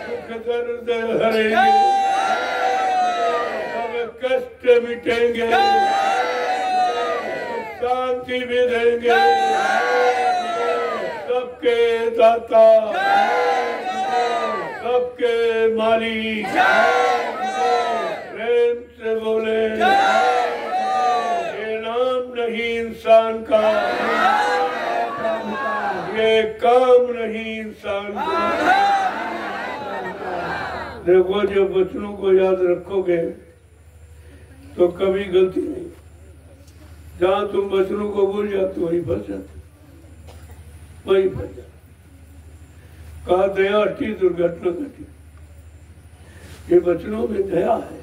दुख दर्द हरेंगे, सब कष्ट मिटेंगे, शांति भी देंगे, सबके दाता, सबके मालिक, प्रेम से बोले, ये नाम नहीं इंसान का, ये काम नहीं इंसान का। देखो जो बचनों को याद रखोगे तो कभी गलती नहीं। जहाँ तुम बचनों को भूल जाते हो वही फंस जाते, वही फंस जाते। कहा दया हटी दुर्घटना घटी। ये बचनों में दया है,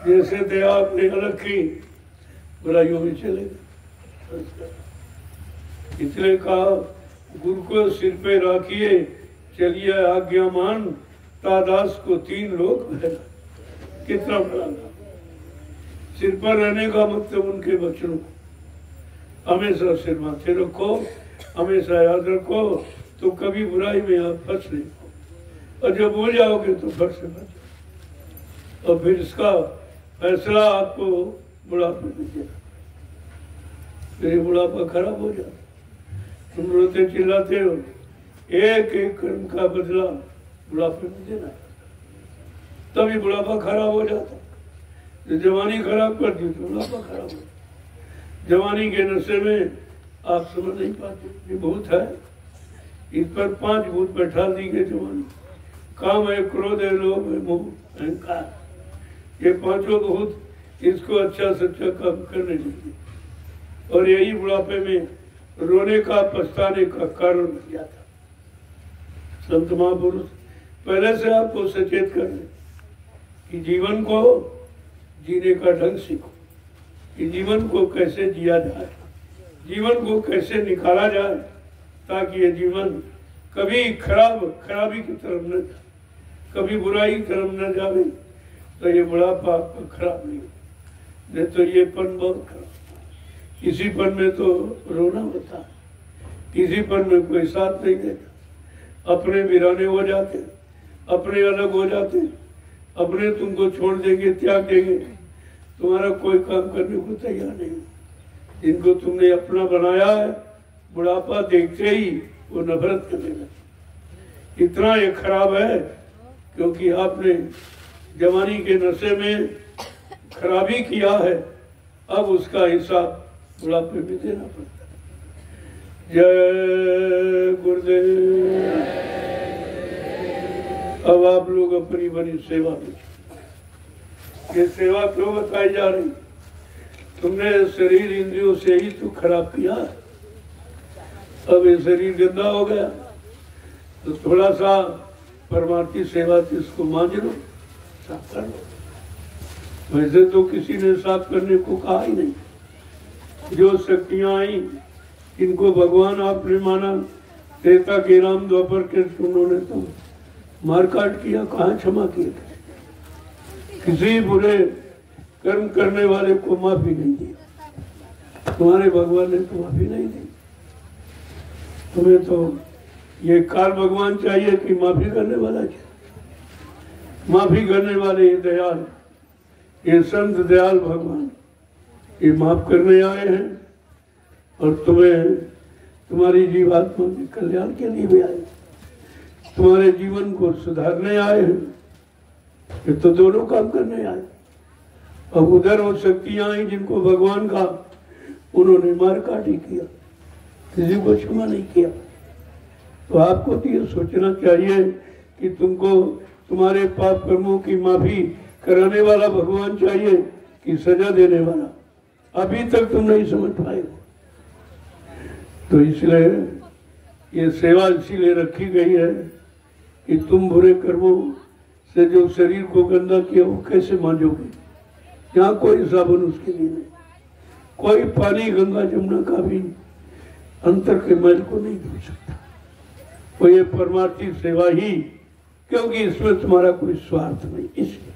जैसे दया आपने अलग की बुराइयों में चले गए। इसलिए कहा गुरु को सिर पे राखिए, चलिए आज्ञा मान, तादास को 3 लोग बहना। कितना बड़ा सिर पर रहने का मतलब उनके बचनों को हमेशा सिर माथे रखो, हमेशा याद रखो, तो कभी बुराई में आप फंस नहीं हो। और जब भूल जाओगे तो फट से बच, और फिर इसका फैसला आपको बुढ़ापे में देना। फिर बुढ़ापा खराब हो जाता, तुम रोते चिल्लाते हो, एक एक कर्म का बदला बुढ़ापे में देना, तभी बुढ़ापा खराब हो जाता। जो जवानी खराब कर दी तो बुढ़ापा खराब हो। जवानी के नशे में आप समझ नहीं पाते, ये भूत है, इस पर 5 भूत बैठा दी गए जवानी। काम है, क्रोध है, लोभ है, मोह, अहंकार, ये 5 भूत इसको अच्छा सच्चा काम करने देते, और यही बुढ़ापे में रोने का, पछताने का कारण बन जाता। संत महापुरुष पहले से आपको सचेत कर दे कि जीवन को जीने का ढंग सीखो, कि जीवन को कैसे जिया जाए, जीवन को कैसे निकाला जाए, ताकि ये जीवन कभी खराबी की तरफ न जाए, कभी बुराई की तरफ न जाए। तो ये बुढ़ापा आपका खराब नहीं तो ये पन बहुत खराब। इसी पन में तो रोना होता है, इसी पन में कोई साथ नहीं देता, अपने वीराने हो जाते, अपने अलग हो जाते, अपने तुमको छोड़ देंगे, त्याग देंगे, तुम्हारा कोई काम करने को तैयार नहीं। जिनको तुमने अपना बनाया है, बुढ़ापा देखते ही वो नफरत करने लगे। इतना ये खराब है क्योंकि आपने जवानी के नशे में खराबी किया है, अब उसका हिसाब बुढ़ापे में देना पड़ता है। जय गुरुदेव। अब आप लोग अपनी बड़ी सेवा में, ये सेवा क्यों बताई जा रही? तुमने शरीर इंद्रियों से ही तो खराब किया है। अब ये शरीर गंदा हो गया तो थोड़ा सा परमार्थी सेवा से इसको मांझ लो, साफ कर लो। वैसे तो किसी ने साफ करने को कहा ही नहीं। जो शक्तियां आई इनको भगवान आपने माना, त्रेता के राम द्वापर के उन्होंने तो मारकाट किया, कहाँ क्षमा किए? किसी बुरे कर्म करने वाले को माफी नहीं दी। तुम्हारे भगवान ने तो माफी नहीं दी। तुम्हें तो ये काल भगवान चाहिए कि माफी करने वाला चाहिए। माफी करने वाले ये दयाल, ये संत दयाल भगवान ये माफ करने आए हैं और तुम्हें तुम्हारी जीवात्मा के कल्याण के लिए भी आए, तुम्हारे जीवन को सुधारने आए हैं। ये तो दोनों काम करने आए। अब उधर वो शक्तियां आई जिनको भगवान का उन्होंने मार काटी किया, किसी को क्षमा नहीं किया। तो आपको तो ये सोचना चाहिए कि तुमको तुम्हारे पाप कर्मों की माफी कराने वाला भगवान चाहिए कि सजा देने वाला। अभी तक तुम नहीं समझ पाए हो। तो इसलिए ये सेवा इसीलिए रखी गई है कि तुम बुरे कर्मों से जो शरीर को गंदा किया वो कैसे मांझोगे। यहाँ कोई साबुन उसके लिए नहीं, कोई पानी गंगा जमुना का भी अंतर के मैल को नहीं धो सकता। वो ये परमार्थी सेवा ही, क्योंकि इसमें तुम्हारा कोई स्वार्थ नहीं। इसलिए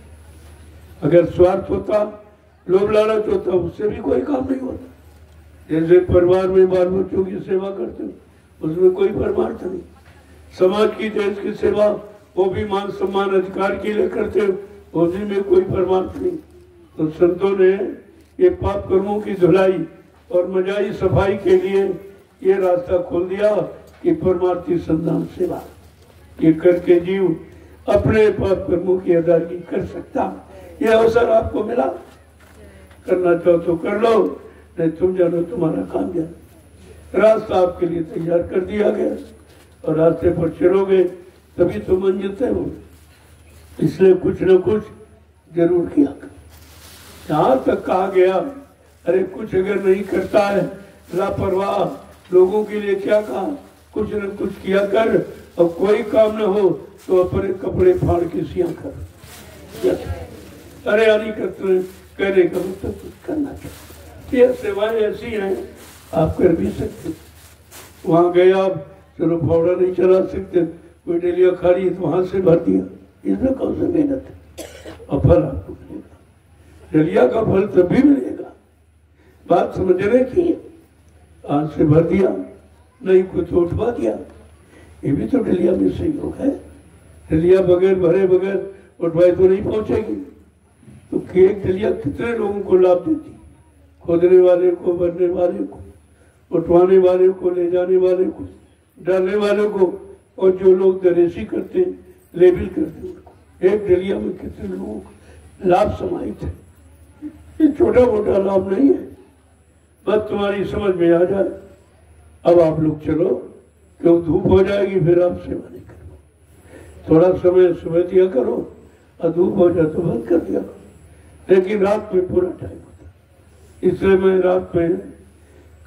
अगर स्वार्थ होता, लोभ लालच होता, उससे भी कोई काम नहीं होता। जैसे परिवार में बाल बच्चों की सेवा करते हो उसमें कोई परमार्थ नहीं। समाज की, देश की सेवा वो भी मान सम्मान अधिकार के लिए करते हो, उसी में कोई परमार्थ नहीं। तो संतों ने ये पाप कर्मों की धुलाई और मजाई सफाई के लिए ये रास्ता खोल दिया कि परमार्थी संतान सेवा ये करके जीव अपने पाप कर्मों की अदायगी कर सकता। ये अवसर आपको मिला, करना चाहो तो कर लो, नहीं तुम जानो तुम्हारा काम जानो। रास्ता आपके लिए तैयार कर दिया गया और रास्ते पर चलोगे तभी तो मंजिल तय होगी। इसलिए कुछ न कुछ जरूर किया कर। यहाँ तक कहा गया, अरे कुछ अगर नहीं करता है लापरवाह, लोगों के लिए क्या कहा, कुछ न कुछ किया कर। और कोई काम न हो तो अपने कपड़े फाड़ के सिया कर। अरे यानी कहने का मतलब कुछ करना चाहिए। ये सेवाएं ऐसी हैं आप कर भी सकते। वहां गए आप, चलो फावड़ा नहीं चला सकते, कोई डेलिया खा रही तो वहां से भर दिया, इसमें कौन सा मेहनत है और फल आपको मिलेगा। डेलिया का फल तभी मिलेगा, बात समझने की। आज से भर दिया, नहीं कुछ उठवा दिया, ये भी तो डलिया में सहयोग है। डलिया बगैर भरे बगैर उठवाए तो नहीं पहुंचेगी। तो एक डलिया कितने लोगों को लाभ देती, खोदने वाले को, भरने वाले को, उठवाने वाले को, ले जाने वाले को, डालने वाले को, और जो लोग दरेसी करते हैं, लेबल करते हैं उनको। एक डलिया में कितने लोगों को लाभ समाहित है। ये छोटा मोटा लाभ नहीं है, बस तुम्हारी समझ में आ जाए। अब आप लोग चलो, क्यों धूप हो जाएगी, फिर आप सेवा नहीं करो। थोड़ा समय सुबह दिया करो और धूप हो जाए तो बंद कर दिया करो। लेकिन रात में पूरा टाइम होता है, इसलिए मैं रात में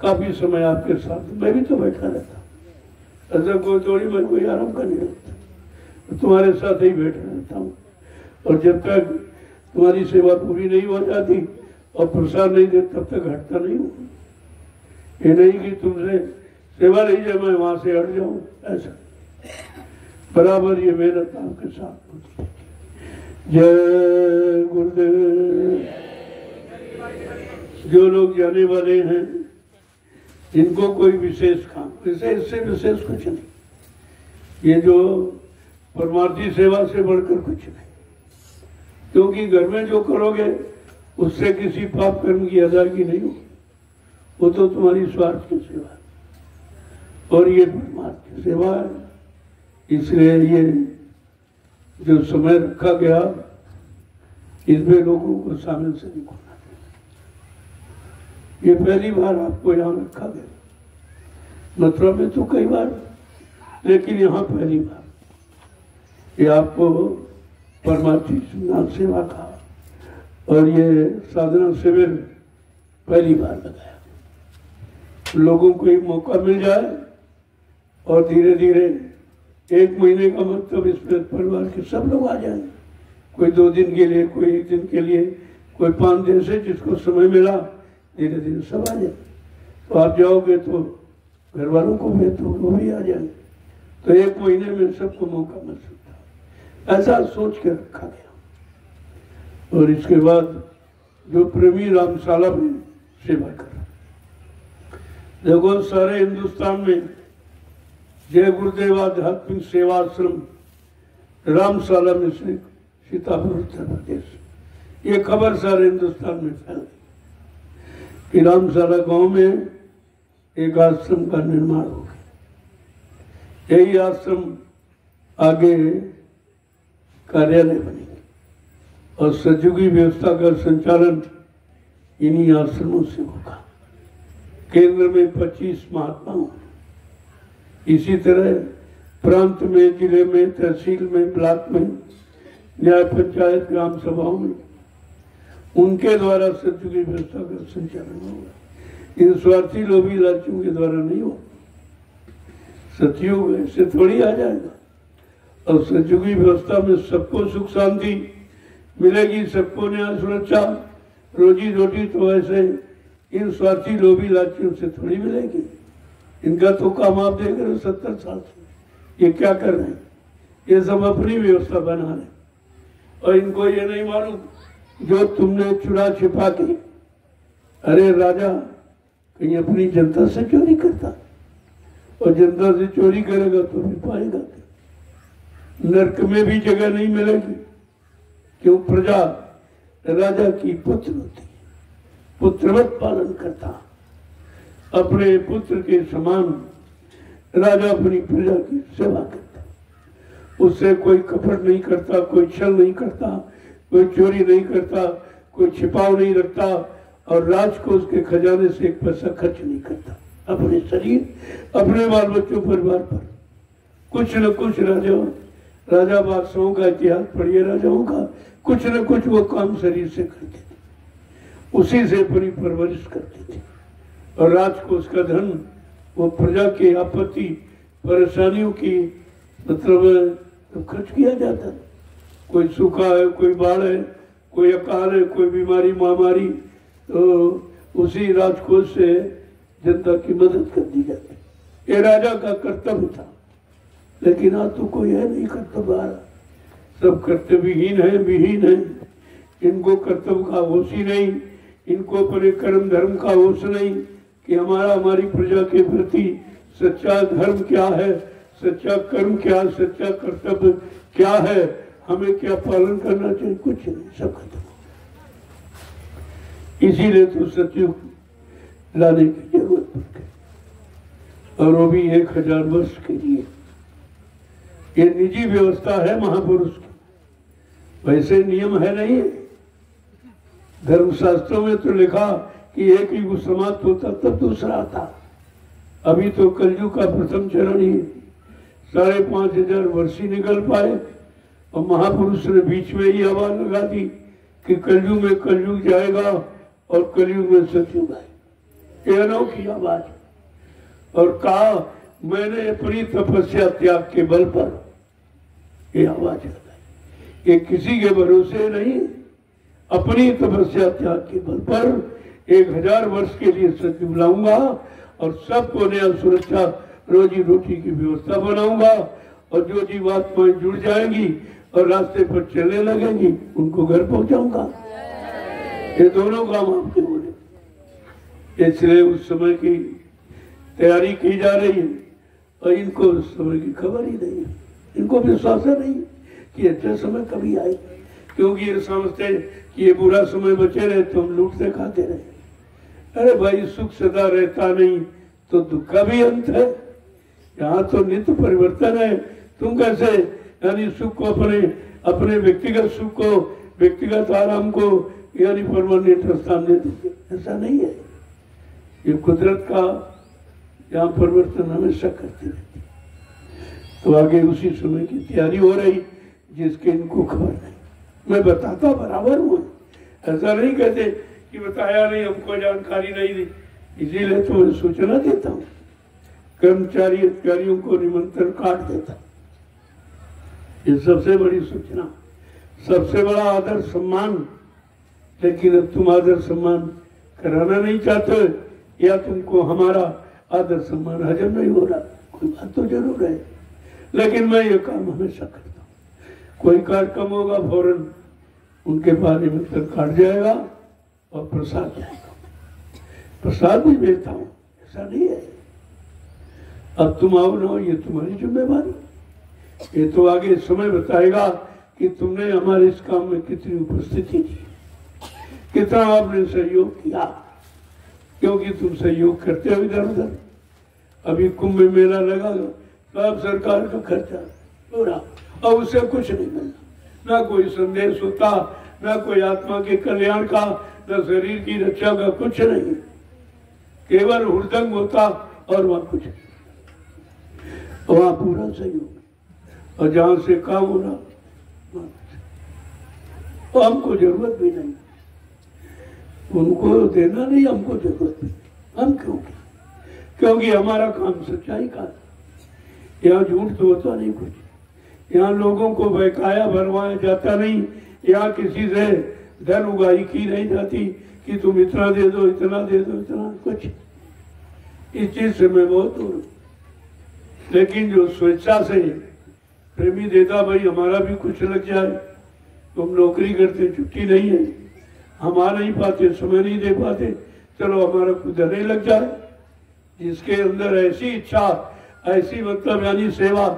काफी समय आपके साथ, मैं भी तो बैठा रहता, ऐसा कोई थोड़ी मैं कोई आराम करने लगता, तो तुम्हारे साथ ही बैठा रहता हूँ। और जब तक तुम्हारी सेवा पूरी नहीं हो जाती और प्रसाद नहीं दे तब तक हटता नहीं हूँ। ये नहीं कि तुमसे सेवा नहीं जाए मैं वहां से हट जाऊं, ऐसा बराबर ये मेहनत आपके साथ होती है। जय गुरुदेव। जो लोग जाने वाले हैं जिनको कोई विशेष काम, इससे विशेष कुछ नहीं, ये जो परमार्थी सेवा से बढ़कर कुछ नहीं। क्योंकि घर में जो करोगे उससे किसी पाप कर्म की अदायगी नहीं होगी, वो तो तुम्हारी स्वार्थ की सेवा है। और ये परमार्थ की सेवा है। इसलिए ये जो समय रखा गया इसमें लोगों को शामिल से नहीं होना चाहिए। ये पहली बार आपको यहाँ रखा गया। मथुरा में तो कई बार, लेकिन यहाँ पहली बार ये आपको परमार्थी सेवा का और ये साधना शिविर पहली बार लगाया। लोगों को एक मौका मिल जाए और धीरे धीरे 1 महीने का मतलब इसमें परिवार के सब लोग आ जाएंगे। कोई 2 दिन के लिए, कोई 1 दिन के लिए, कोई 5 दिन से, जिसको समय मिला धीरे धीरे सब आ जाए। तो आप जाओगे तो घर वालों को भी तो वो भी आ जाएंगे। तो 1 महीने में सबको मौका मिल सकता है। ऐसा सोच के रखा गया। और इसके बाद जो प्रेमी रामशाला में सेवा कर, देखो सारे हिंदुस्तान में जय गुरुदेव आध्यात्मिक सेवाश्रम रामशाला में से सीतापुर उत्तर प्रदेश, ये खबर सारे हिंदुस्तान में फैल गई कि रामशाला गांव में एक आश्रम का निर्माण हो गया। यही आश्रम आगे कार्यालय बनेंगे और सतयुगी व्यवस्था का संचालन इन्हीं आश्रमों से होगा। केंद्र में 25 महात्मा होंगे। इसी तरह प्रांत में, जिले में, तहसील में, ब्लॉक में, न्याय पंचायत, ग्राम सभाओं में उनके द्वारा सतयुगी व्यवस्था का संचालन होगा। इन स्वार्थी लोभी लालचियों के द्वारा नहीं होगा। सतयुग ऐसे थोड़ी आ जाएगा। और सतयुगी व्यवस्था में सबको सुख शांति मिलेगी, सबको न्याय सुरक्षा रोजी रोटी तो ऐसे इन स्वार्थी लोभी लालचियों से थोड़ी मिलेगी। इनका तो काम आप देख रहे हो 70 साल से ये क्या कर रहे हैं। ये सब अपनी व्यवस्था बना रहे हैं और इनको ये नहीं मालूम जो तुमने चुरा छिपा के, अरे राजा कहीं अपनी जनता से चोरी करता और जनता से चोरी करेगा तो भी पाएगा। नरक में भी जगह नहीं मिलेगी। क्यों? प्रजा राजा की पुत्र होती है, पुत्रवत पालन करता। अपने पुत्र के समान राजा अपनी प्रजा की सेवा करता। उससे कोई कपट नहीं करता, कोई छल नहीं करता, कोई चोरी नहीं करता, कोई छिपाव नहीं रखता और राज को उसके खजाने से 1 पैसा खर्च नहीं करता। अपने शरीर, अपने बाल बच्चों, परिवार पर कुछ न कुछ राजा बादशाहों का इतिहास पढ़िए, राजाओं का कुछ न कुछ वो काम शरीर से करते थे, उसी से अपनी परवरिश करते थे। और राजकोष का धन वो प्रजा की आपत्ति परेशानियों की मतलब तो खर्च किया जाता। कोई सूखा है, कोई बाढ़ है, कोई अकाल है, कोई बीमारी महामारी, तो उसी राजकोष से जनता की मदद कर दी जाती। ये राजा का कर्तव्य था। लेकिन आज तो कोई है नहीं कर्तव्य, सब कर्तव्यहीन है, विहीन है। इनको कर्तव्य का होश ही नहीं, इनको अपने कर्म धर्म का होश नहीं कि हमारी प्रजा के प्रति सच्चा धर्म क्या है, सच्चा कर्म क्या, सच्चा कर्तव्य क्या है, हमें क्या पालन करना चाहिए, कुछ नहीं, सब खत्म। इसीलिए तो सतयुग लाने की जरूरत पड़ गई और वो भी 1000 वर्ष के लिए। ये निजी व्यवस्था है महापुरुष की, वैसे नियम है नहीं। धर्मशास्त्रों में तो लिखा कि एक युग समाप्त होता तब दूसरा आता। अभी तो कलयुग का प्रथम चरण ही 5500 वर्ष ही निकल पाए और महापुरुष ने बीच में ही आवाज लगा दी कि कलयुग में कलयुग जाएगा और कलयुग में सतयुग आए। ये अनोखी आवाज। और कहा मैंने अपनी तपस्या त्याग के बल पर ये आवाज लगाई। ये किसी के भरोसे नहीं, अपनी तपस्या त्याग के बल पर 1000 वर्ष के लिए सतयुग लाऊंगा और सबको नया सुरक्षा रोजी रोटी की व्यवस्था बनाऊंगा और जो जीवात्माएं जुड़ जाएंगी और रास्ते पर चलने लगेंगी उनको घर पहुंचाऊंगा। ये दोनों काम आपके बोले। इसलिए उस समय की तैयारी की जा रही है और इनको उस समय की खबर ही नहीं है। इनको विश्वास नहीं कि अच्छा समय कभी आए, क्योंकि ये समझते कि ये बुरा समय बचे रहे तो हम लूटते खाते रहे। अरे भाई सुख सदा रहता नहीं तो दुख का भी अंत है। यहाँ तो नित्य परिवर्तन है। तुम कैसे यानी सुख को अपने व्यक्तिगत सुख को, व्यक्तिगत आराम को यानी परमानेंट स्थान दे दोगे? ऐसा नहीं है। ये कुदरत का यहाँ परिवर्तन हमेशा करती रहती। तो आगे उसी समय की तैयारी हो रही जिसके इनको खबर नहीं। मैं बताता बराबर हूँ, ऐसा नहीं कहते कि बताया नहीं, हमको जानकारी नहीं दी, इसीलिए तो मैं सूचना देता हूँ। कर्मचारी अधिकारियों को निमंत्रण काट देता। ये सबसे बड़ी सूचना, सबसे बड़ा आदर सम्मान। लेकिन अब तुम आदर सम्मान कराना नहीं चाहते, या तुमको हमारा आदर सम्मान हजम नहीं हो रहा। कोई बात तो जरूर है, लेकिन मैं ये काम हमेशा करता हूँ। कोई कार्यक्रम होगा फौरन उनके पास निमंत्रण काट जाएगा और प्रसाद जाएगा। प्रसाद भी भेजता हूँ, ऐसा नहीं है। अब तुम आओ ना हो, ये तुम्हारी जिम्मेवारी। ये तो आगे समय बताएगा कि तुमने हमारे इस काम में कितनी उपस्थिति दी, कितना आपने सहयोग किया, क्योंकि तुम सहयोग करते हो इधर उधर। अभी कुंभ में मेला लगा, सब सरकार का खर्चा पूरा, और उससे कुछ नहीं मिलना। ना कोई संदेश होता, ना कोई आत्मा के कल्याण का, ना शरीर की रक्षा का, कुछ नहीं। केवल हुड़दंग होता और वहां कुछ नहीं। वहां पूरा सहयोग, और जहां से काम होना तो हमको जरूरत भी नहीं, उनको देना नहीं, हमको जरूरत नहीं। हम क्योंकि हमारा काम सच्चाई का। यहाँ झूठ तो होता नहीं कुछ, यहाँ लोगों को बहकाया भरवाया जाता नहीं, यहाँ किसी से धन उगाही की नहीं जाती कि तुम इतना दे दो, इतना दे दो, इतना कुछ। इस चीज से मैं बहुत दूर हूँ। लेकिन जो स्वेच्छा से प्रेमी देता, भाई हमारा भी कुछ लग जाए, तुम नौकरी करते, छुट्टी नहीं है, हम आ नहीं पाते, समय नहीं दे पाते, चलो हमारा कुछ नहीं लग जाए। जिसके अंदर ऐसी इच्छा, ऐसी मतलब यानी सेवा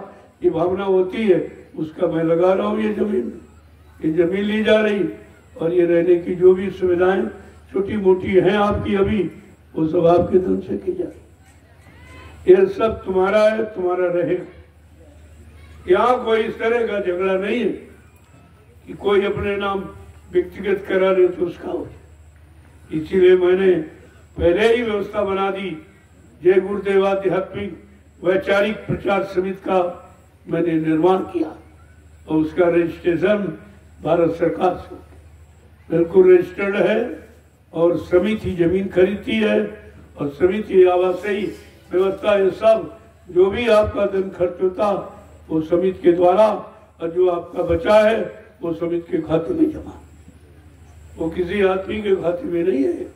की भावना होती है, उसका मैं लगा रहा हूँ। ये जमीन ली जा रही, और ये रहने की जो भी सुविधाएं छोटी मोटी हैं आपकी अभी, वो सब आपके धन से की जा रही। ये सब तुम्हारा है, तुम्हारा रहेगा। यहाँ कोई इस तरह का झगड़ा नहीं है कि कोई अपने नाम व्यक्तिगत करा ले तो उसका हो। इसीलिए मैंने पहले ही व्यवस्था बना दी। जय गुरुदेव आध्यात्मिक वैचारिक प्रचार समिति का मैंने निर्माण किया, और उसका रजिस्ट्रेशन भारत सरकार से बिल्कुल रजिस्टर्ड है, और समिति जमीन खरीदती है, और समिति आवासीय व्यवस्था, ये सब जो भी आपका धन खर्च होता वो समिति के द्वारा, और जो आपका बचा है वो समिति के खाते में जमा, वो किसी आदमी के खाते में नहीं है।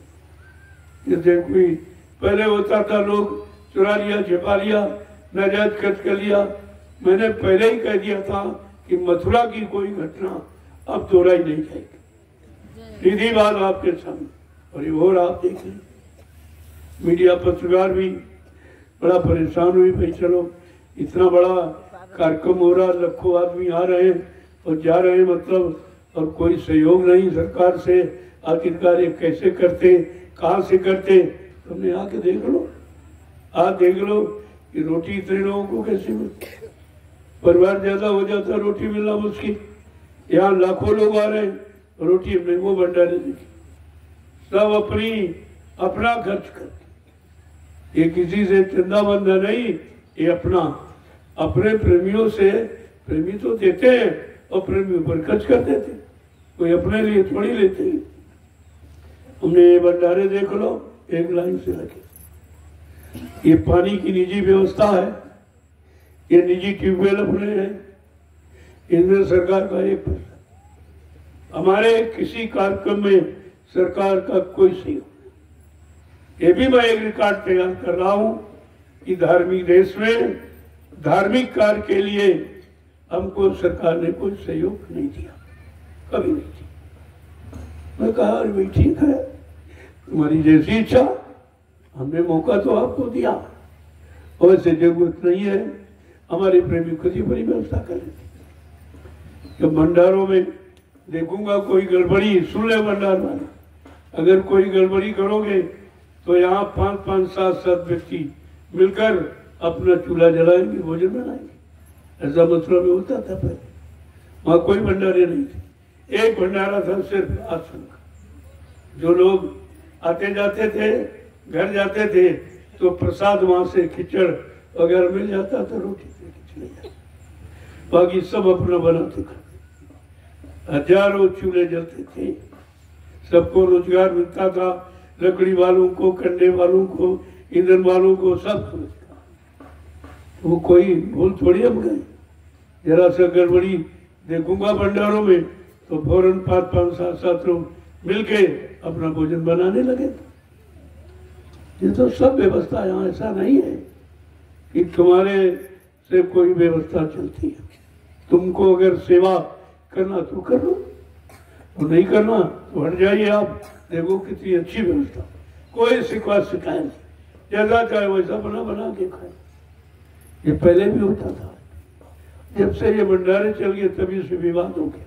जैसे कोई पहले होता था, लोग चुरा लिया, छिपा लिया, नाजायज खर्च कर लिया। मैंने पहले ही कह दिया था कि मथुरा की कोई घटना अब दोहराई नहीं जाएगी। सीधी बात आपके सामने, और ये हो रहा आप देख लें। मीडिया पत्रकार भी बड़ा परेशान हुई, भाई चलो इतना बड़ा कार्यक्रम हो रहा, लाखों आदमी आ रहे हैं और जा रहे हैं, मतलब, और कोई सहयोग नहीं सरकार से। आखिरकार ये कैसे करते, कहाँ से करते? तुमने आके देख लो, आज देख लो कि रोटी इतने लोगों को कैसे मिलती। परिवार ज्यादा हो जाता, रोटी मिलना मुश्किल। यहाँ लाखों लोग आ रहे हैं, रोटी हमने वो भंडारे देखी, सब अपना खर्च करके। ये किसी से चंदा बंदा नहीं, ये अपने प्रेमियों से, प्रेमी तो देते हैं और प्रेमियों पर खर्च कर देते, कोई अपने लिए थोड़ी लेते हैं। हमने ये भंडारे देख लो, एक लाइन से रखे। ये पानी की निजी व्यवस्था है, ये निजी ट्यूबवेल अपने हैं, इनमें सरकार का 1%। हमारे किसी कार्यक्रम में सरकार का कोई सहयोग। ये भी मैं एक रिकॉर्ड तैयार कर रहा हूं कि धार्मिक देश में धार्मिक कार्य के लिए हमको सरकार ने कोई सहयोग नहीं दिया, कभी नहीं दिया। मैं कहा अरे भाई ठीक है, तुम्हारी जैसी इच्छा, हमने मौका तो आपको दिया, और वैसे जरूरत नहीं है, हमारे प्रेमी खुद ही बड़ी व्यवस्था कर लेते। जब भंडारों में देखूंगा कोई गड़बड़ी, सुन ले भंडार वाला, अगर कोई गड़बड़ी करोगे तो यहाँ 5-5, 7-7 व्यक्ति मिलकर अपना चूल्हा जलाएंगे, भोजन बनाएंगे। ऐसा मथुरा में होता था पहले। वहां कोई भंडारे नहीं थे, एक भंडारा था सिर्फ आश्रम का। जो लोग आते जाते थे, घर जाते थे, तो प्रसाद वहां से खिचड़ वगैरह मिल जाता था, रोटी से खिचड़ी जाती, बाकी सब अपना बनाते खाते। हजारों चूल्हे जलते थे, सबको रोजगार मिलता था, लकड़ी वालों को, कंडे वालों को, ईंधन वालों को, सब। वो कोई भूल थोड़ी हम गए। जरा सा गड़बड़ी देखूंगा भंडारों में तो फौरन 5-5, 7-7 लोग मिलके अपना भोजन बनाने लगे। ये तो सब व्यवस्था यहाँ, ऐसा नहीं है कि तुम्हारे से कोई व्यवस्था चलती है। तुमको अगर सेवा करना तो कर लो, तो नहीं करना तो हट जाइए। आप देखो कितनी अच्छी व्यवस्था, कोई शिकायत नहीं, जैसा चाहे वैसा बना के खाए। ये पहले भी होता था, जब से ये भंडारे चल गए तभी से विवाद हो गया,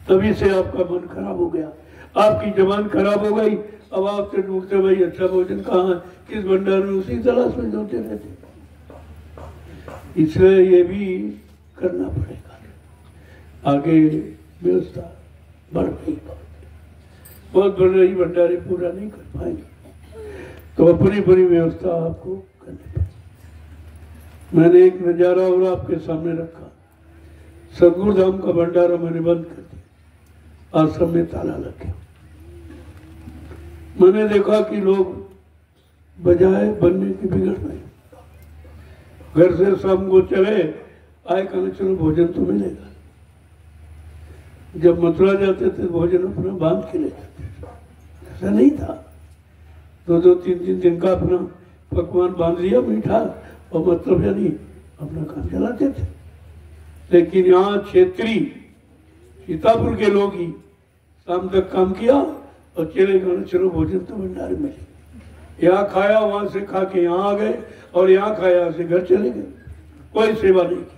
तभी से आपका मन खराब हो गया, आपकी जबान खराब हो गई। अब आप तो ढूंढते भाई अच्छा भोजन कहाँ है, किस भंडार में, उसी तलाश में होते रहते। इसलिए ये भी करना पड़ेगा, आगे व्यवस्था बढ़ रही, बहुत बढ़ रही, भंडारे पूरा नहीं कर पाएंगे, तो अपनी बड़ी व्यवस्था आपको करनी पड़ेगी। मैंने एक नजारा और आपके सामने रखा, सदगुरु धाम का भंडारा मैंने बंद कर दिया, आश्रम में ताला लग गया। मैंने देखा कि लोग बजाय बनने की बिगड़ रहे, घर से शाम को चले आए, कहना चलो भोजन तो मिलेगा। जब मथुरा जाते थे भोजन अपना बांध के ले जाते थे, ऐसा नहीं था। 2-2, 3-3 दिन का अपना पकवान बांध लिया मीठा, और मतलब यानी अपना काम चलाते थे। लेकिन यहाँ क्षेत्रीय सीतापुर के लोग ही शाम तक काम किया और चले गए, चलो भोजन तो भंडारे मिले। यहाँ खाया, वहां से खा के यहाँ आ गए, और यहाँ खाया, यहाँ से घर चले गए, कोई सेवा नहीं की।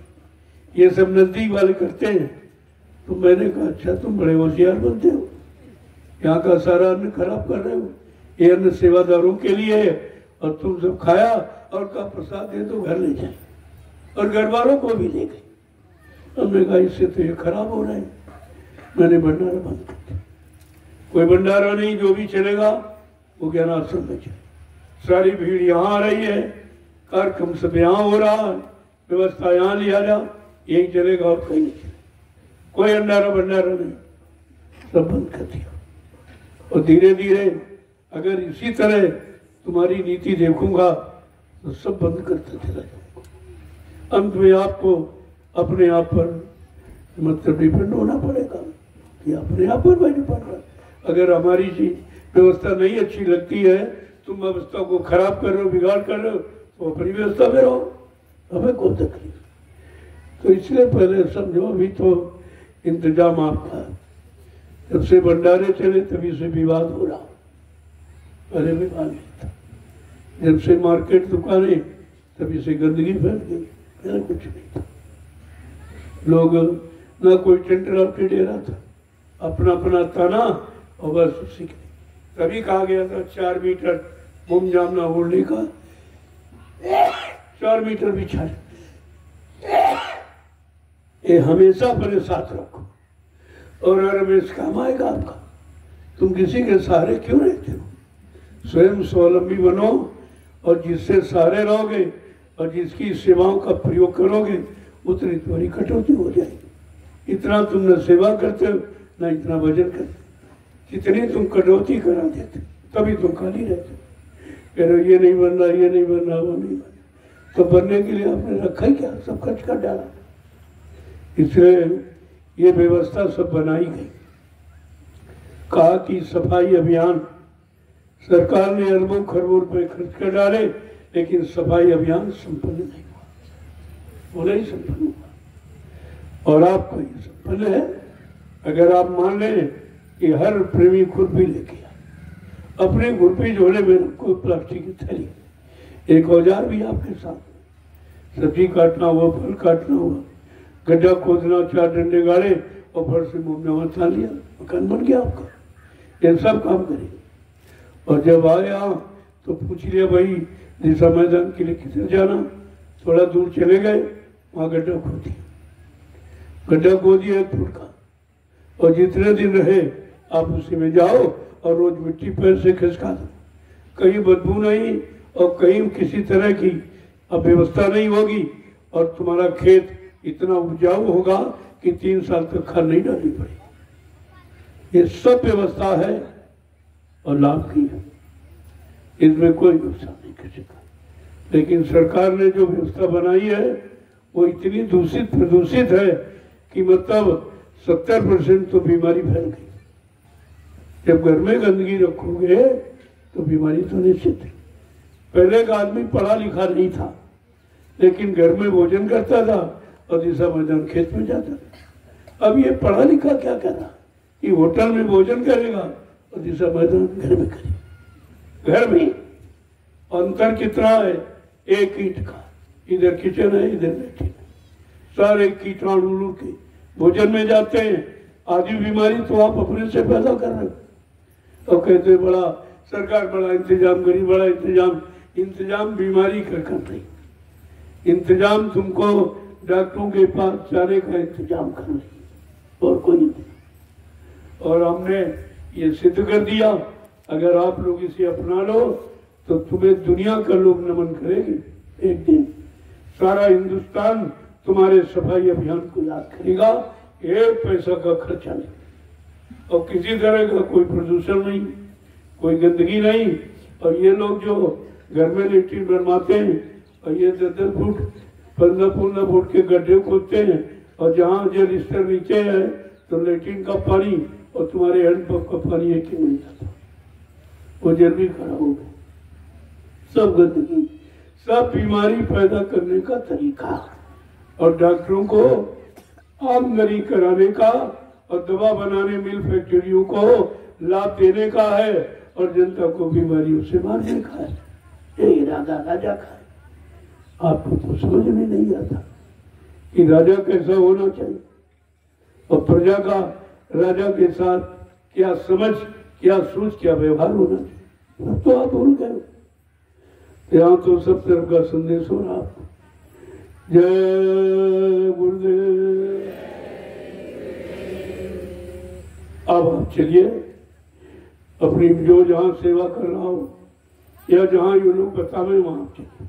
ये सब नजदीक वाले करते हैं। तो मैंने कहा अच्छा तुम बड़े होशियार बनते हो, यहाँ का सारा अन्न खराब कर रहे हो, ये अन्न सेवादारों के लिए है, और तुम सब खाया और का प्रसाद दे तो घर ले जाए, और घर वालों को भी ले गए। हमने कहा इससे तो ये खराब हो रहे हैं, मैंने भंडारा बंद कर दिया। कोई भंडारा नहीं, जो भी चलेगा वो ज्ञान आश्रम में चले। सारी भीड़ यहाँ आ रही है, कार्यक्रम सब यहाँ हो रहा है, व्यवस्था यहाँ लिया जा, यही चलेगा और कहीं नहीं चलेगा। कोई भंडारा नहीं, सब बंद कर दिया। और धीरे धीरे अगर इसी तरह तुम्हारी नीति देखूंगा तो सब बंद करते चला जाऊंगा। अंत में आपको अपने आप पर मतलब डिपेंड होना पड़ेगा कि अपने आप पर मैं डिपेंड रहा। अगर हमारी चीज व्यवस्था नहीं अच्छी लगती है, तुम व्यवस्था को खराब कर रहे हो, बिगाड़ कर रहे हो, तो अपनी व्यवस्था में रहो, हमें कौन तकलीफ। तो इसलिए पहले समझो, अभी तो इंतजाम आपका है। जब से भंडारे चले तभी से विवाद हो रहा, पहले विवाद नहीं था। जब से मार्केट दुकानें तभी से गंदगी फैल गई, पहले कुछ नहीं था। लोग ना कोई टेंट आपके डेरा था, अपना अपना ताना और बस उसी के। तभी कहा गया था 4 मीटर बुम जामना ओढ़ने का, 4 मीटर बिछा, ये हमेशा अपने साथ रखो, और हर हमेशा काम आएगा आपका। तुम किसी के सहारे क्यों रहते हो? स्वयं स्वावलंबी बनो, और जिससे सहारे रहोगे और जिसकी सेवाओं का प्रयोग करोगे, उतनी तुम्हारी कटौती हो जाएगी। इतना तुम न सेवा करते हो, न इतना भजन करते हो, जितनी तुम कटौती करा देते, तभी तुम खाली रहते हो। कह रहे ये नहीं बन रहा, ये नहीं बन रहा, वो नहीं बन रहा, तो बनने के लिए आपने रखा ही क्या, सब खर्च कर डाला। इसलिए ये व्यवस्था सब बनाई गई। कहा कि सफाई अभियान, सरकार ने अरबों खरबों रुपए खर्च कर डाले, लेकिन सफाई अभियान संपन्न नहीं हुआ, वो नहीं संपन्न हुआ। और आपको ये संपन्न है अगर आप मान लें कि हर प्रेमी खुरपी लेके आए, अपने खुरपी झोले में कोई प्लास्टिक की थैली, एक औजार भी आपके साथ, सब्जी काटना हुआ, फल काटना हुआ, गड्ढा खोदना, 4 डंडे गाड़े और फल से मुंह में मत लिया, मकान बन गया आपका। ये सब काम करेंगे। और जब आया तो पूछ लिया भाई दिशा मैदान के लिए किधर जाना, थोड़ा दूर चले गए, वहां गड्ढा खोद दिया, गड्ढा खोद दिया 1 फुट का, और जितने दिन रहे आप उसी में जाओ और रोज मिट्टी पैर से खिसका दो, कहीं बदबू नहीं और कहीं किसी तरह की अव्यवस्था नहीं होगी, और तुम्हारा खेत इतना उपजाऊ होगा कि 3 साल तक खाद नहीं डालनी पड़ेगी। ये सब व्यवस्था है और लाभ की है, इसमें कोई नुकसान नहीं किसी का। लेकिन सरकार ने जो व्यवस्था बनाई है वो इतनी दूषित प्रदूषित है कि मतलब 70% तो बीमारी फैल गई। जब घर में गंदगी रखोगे तो बीमारी तो निश्चित है। पहले का आदमी पढ़ा लिखा नहीं था, लेकिन घर में भोजन करता था और दिशा मैदान खेत में जाता था। अब ये पढ़ा लिखा क्या कर रहा, ये होटल में भोजन करेगा और दिशा मैदान घर में करेगा। घर में अंतर कितना है, 1 ईंट का, इधर किचन है इधर लेटिन है, सारे कीटाणु के भोजन में जाते हैं। आधी बीमारी तो आप अपने से पैदा कर रहे हो और कहते बड़ा सरकार बड़ा इंतजाम करी, बड़ा इंतजाम बीमारी का कर रही, इंतजाम तुमको डॉक्टरों के पास जाने का इंतजाम कर रही और कोई नहीं। और हमने ये सिद्ध कर दिया, अगर आप लोग इसे अपना लो तो तुम्हें दुनिया का लोग नमन करेगी। एक दिन सारा हिंदुस्तान तुम्हारे सफाई अभियान को याद करेगा। 1 पैसा का खर्चा नहीं और किसी तरह का कोई प्रदूषण नहीं, कोई गंदगी नहीं। और ये लोग जो घर में लेट्रिन बनवाते हैं और ये 10-10 फुट 15-15 फुट के गड्ढे खोदते हैं, और जहाँ जल स्तर नीचे है तो लेट्रिन का पानी और तुम्हारे हैंडपंप का पानी एक ही मिल जाता, वो जल भी खराब हो गए। सब गंदगी, सब बीमारी पैदा करने का तरीका और डॉक्टरों को आमदनी कराने का और दवा बनाने मिल फैक्ट्रियों को लाभ देने का है और जनता को बीमारियों से मारने का है। ये इरादा राजा का है। आपको तो समझ में नहीं आता कि राजा कैसा होना चाहिए और प्रजा का राजा के साथ क्या समझ, क्या सोच, क्या व्यवहार होना चाहिए। अब तो आप भूल गए। यहाँ तो सब तरफ का संदेश हो रहा आपको। जय गुरुदेव। अब आप चलिए अपनी जो जहाँ सेवा कर रहा हो या जहाँ ये लोग बतावे वहां चलिए।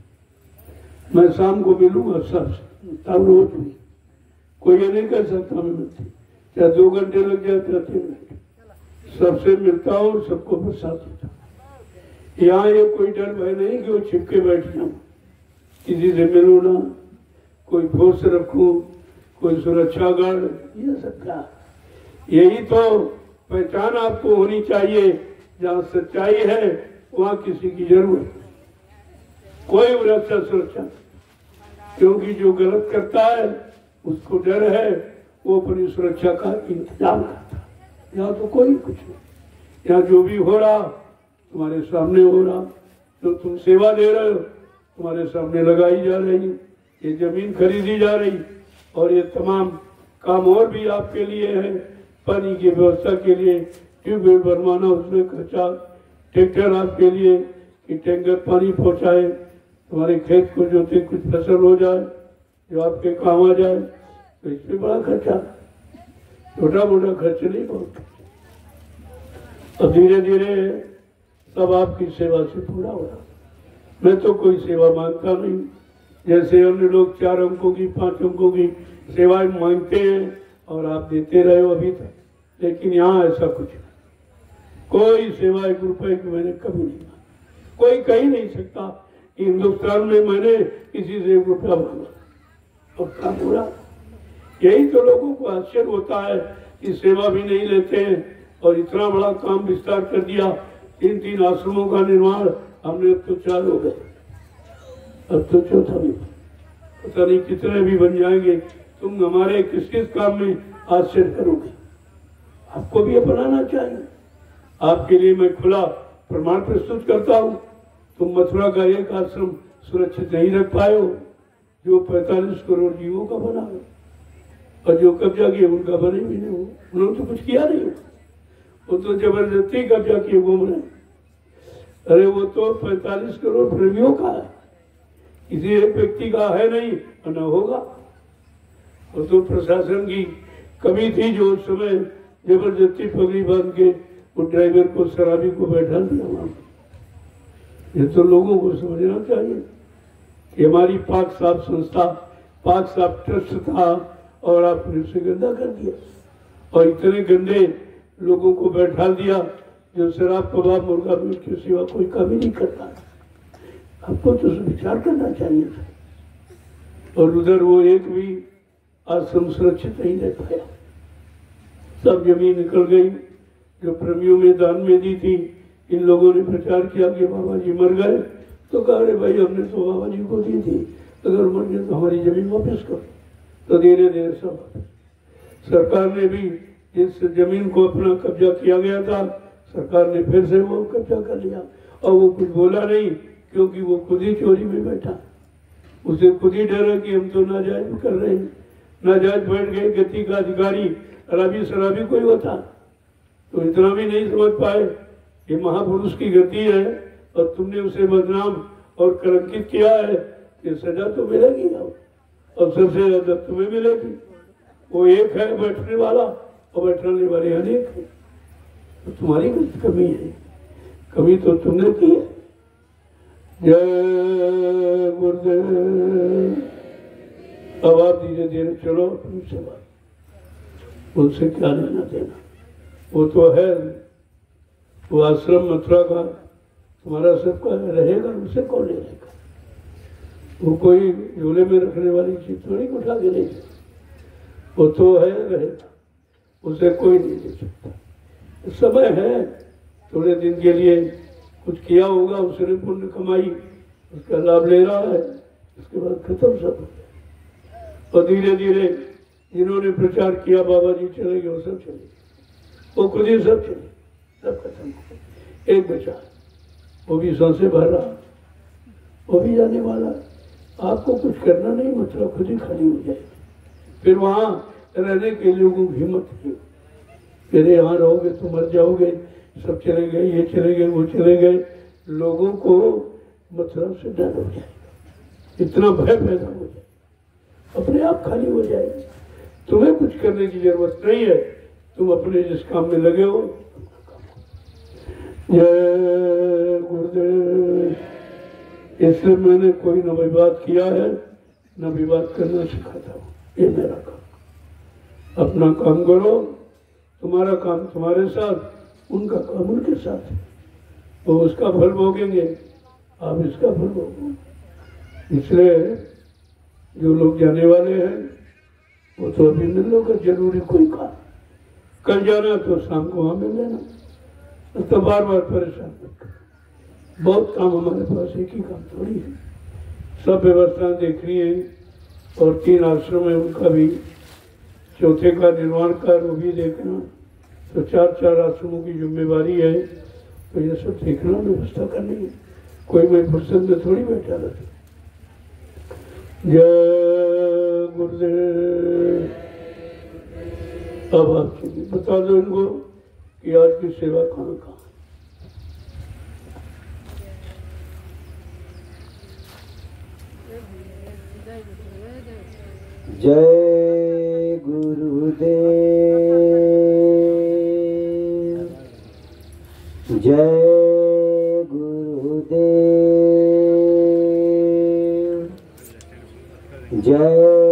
मैं शाम को मिलूंगा सबसे, तब रोज भी कोई ये नहीं कर सकता मैं मिलती, चाहे 2 घंटे लग जाए चाहे 3 घंटे, सबसे मिलता हूँ, सबको प्रसाद देता हूँ। यहाँ ये कोई डर भय नहीं कि वो छिपके बैठ जाऊं, किसी से मिलूं ना, कोई फोर्स रखूं, कोई सुरक्षा गार्ड, ये सब क्या। यही तो पहचान आपको होनी चाहिए। जहाँ सच्चाई है वहाँ किसी की जरूरत नहीं, कोई रक्षा सुरक्षा, क्योंकि जो गलत करता है उसको डर है, वो अपनी सुरक्षा का इंतजाम करता है। यहाँ तो कोई कुछ नहीं, यहाँ जो भी हो रहा तुम्हारे सामने हो रहा, जो तुम सेवा दे रहे हो तुम्हारे सामने लगाई जा रही, ये जमीन खरीदी जा रही और ये तमाम काम और भी आपके लिए है। पानी की व्यवस्था के लिए ट्यूबवेल बनवाना, उसमें खर्चा, ट्रैक्टर आपके लिए कि टैंकर पानी पहुंचाए, तुम्हारे खेत को जोते, कुछ फसल हो जाए जो आपके काम आ जाए, तो इसमें बड़ा खर्चा, छोटा मोटा खर्च नहीं, बहुत। और धीरे धीरे सब आपकी सेवा से पूरा हो रहा। मैं तो कोई सेवा मांगता नहीं, जैसे अन्य लोग 4 अंकों की 5 अंकों की सेवाएं मांगते हैं और आप देते रहे हो अभी तक, लेकिन यहाँ ऐसा कुछ नहीं। कोई सेवा 1 रुपए की मैंने कभी नहीं मांगी। कोई कह ही नहीं सकता कि हिंदुस्तान में मैंने किसी से 1 रुपया मांगा और काम पूरा। यही तो लोगों को आश्चर्य होता है कि सेवा भी नहीं लेते हैं और इतना बड़ा काम विस्तार कर दिया। 3 आश्रमों का निर्माण हमने, अब तो 4 हो गए, अब तो 4था भी, पता नहीं कितने भी बन जाएंगे। तुम हमारे किस किस काम में आश्चर्य करोगे। आपको भी अपनाना चाहिए। आपके लिए मैं खुला प्रमाण प्रस्तुत करता हूँ। तुम मथुरा का एक आश्रम सुरक्षित नहीं रख पाए हो जो 45 करोड़ जीवों का बना है, और जो कब्जा किए उनका बने भी नहीं हो। उन्होंने तो कुछ किया नहीं, वो तो जबरदस्ती कब्जा किए घूम रहे। अरे वो तो 45 करोड़ प्रेमियों का है, किसी एक व्यक्ति का है नहीं और न होगा। और तो प्रशासन की कमी थी जो उस समय जबरदस्ती पगड़ी बांध के वो ड्राइवर को, शराबी को बैठा दिया वहां। ये तो लोगों को समझना चाहिए कि हमारी पाक साफ संस्था, पाक साफ ट्रस्ट था और आपने उसे गंदा कर दिया और इतने गंदे लोगों को बैठा दिया जो शराब, कबाब, मुर्गा मीट के सिवा कोई काम ही नहीं करता। आपको तो विचार करना चाहिए था। और उधर वो एक भी आश्रम सुरक्षित नहीं रह पाया, सब जमीन निकल गई जो प्रेमियों में दान में दी थी। इन लोगों ने प्रचार किया कि बाबा जी मर गए, तो कहा अरे भाई हमने तो बाबा जी को दी थी, अगर मर गए तो हमारी जमीन वापस करो। तो धीरे धीरे सब सरकार ने भी जिस जमीन को अपना कब्जा किया गया था, सरकार ने फिर से वो कब्जा कर लिया और वो कुछ बोला नहीं क्योंकि वो खुद ही चोरी में बैठा। उसे खुद ही डर है कि हम तो नाजायज कर रहे हैं। नाजायज बैठ गए गति का अधिकारी अराबी शराबी कोई होता तो इतना भी नहीं समझ पाए ये महापुरुष की गति है और तुमने उसे बदनाम और कलंकित किया है, ये सजा तो मिलेगी और सबसे ज्यादा तुम्हें मिलेगी। वो एक है बैठने वाला और बैठाने वाले अनेक है, तो तुम्हारी कमी है, कमी तो तुमने की है। जय गुरुदेव। अब आप धीरे धीरे चलो अपनी सेवा, उनसे क्या लेना देना, वो तो है, वो आश्रम मथुरा का तुम्हारा सबका रहेगा, उसे कौन ले रहेगा। वो कोई झोले में रखने वाली चीज थोड़ी उठा के ले जाए, वो तो है रहेगा, उसे कोई नहीं ले सकता। समय है, थोड़े दिन के लिए कुछ किया होगा, उसने पुण्य कमाई, उसका लाभ ले रहा है, उसके बाद खत्म सब। और धीरे धीरे जिन्होंने प्रचार किया बाबा जी चले गए, वो सब चले गए, वो खुद ही सब चले, सब खत्म। एक बचा, वो भी सांसें भर रहा, वो भी जाने वाला। आपको कुछ करना नहीं, मतलब खुद ही खाली हो जाए। फिर वहां रहने के लोगों की हिम्मत नहीं, फिर यहाँ रहोगे तो मर जाओगे, सब चले गए, ये चले गए, वो चले गए। लोगों को मथुरा से डर हो जाएगा, इतना भय पैदा हो जाए, अपने आप खाली हो जाएगा। तुम्हें कुछ करने की जरूरत नहीं है, तुम अपने जिस काम में लगे हो। जय गुरुदेव। इसलिए मैंने कोई न विवाद किया है, न विवाद करना सिखाता हूँ, ये मेरा काम। अपना काम करो, तुम्हारा काम तुम्हारे साथ, उनका काम उनके साथ, वो उसका फल भोगेंगे, आप इसका फल भोगो। इसलिए जो लोग जाने वाले हैं वो तो अभी मिल लो, कर जरूरी कोई काम, कल जाना तो शाम को वहां मिल लेना, तो बार बार परेशान मत करो। बहुत काम हमारे पास, एक ही काम थोड़ी है, सब व्यवस्थाएं देखनी है। और 3 आश्रम है, उनका भी, चौथे का निर्माण कार्य वो भी देखना, तो 4 आश्रमों की जिम्मेवारी है। तो ये सब देखना, व्यवस्था करनी है, कोई मैं फुर्सत में थोड़ी बैठा रहता। जय गुरुदेव। अब आप बता दो इनको कि आज की सेवा कहाँ कहाँ। जय गुरुदेव। जय गुरुदेव। जय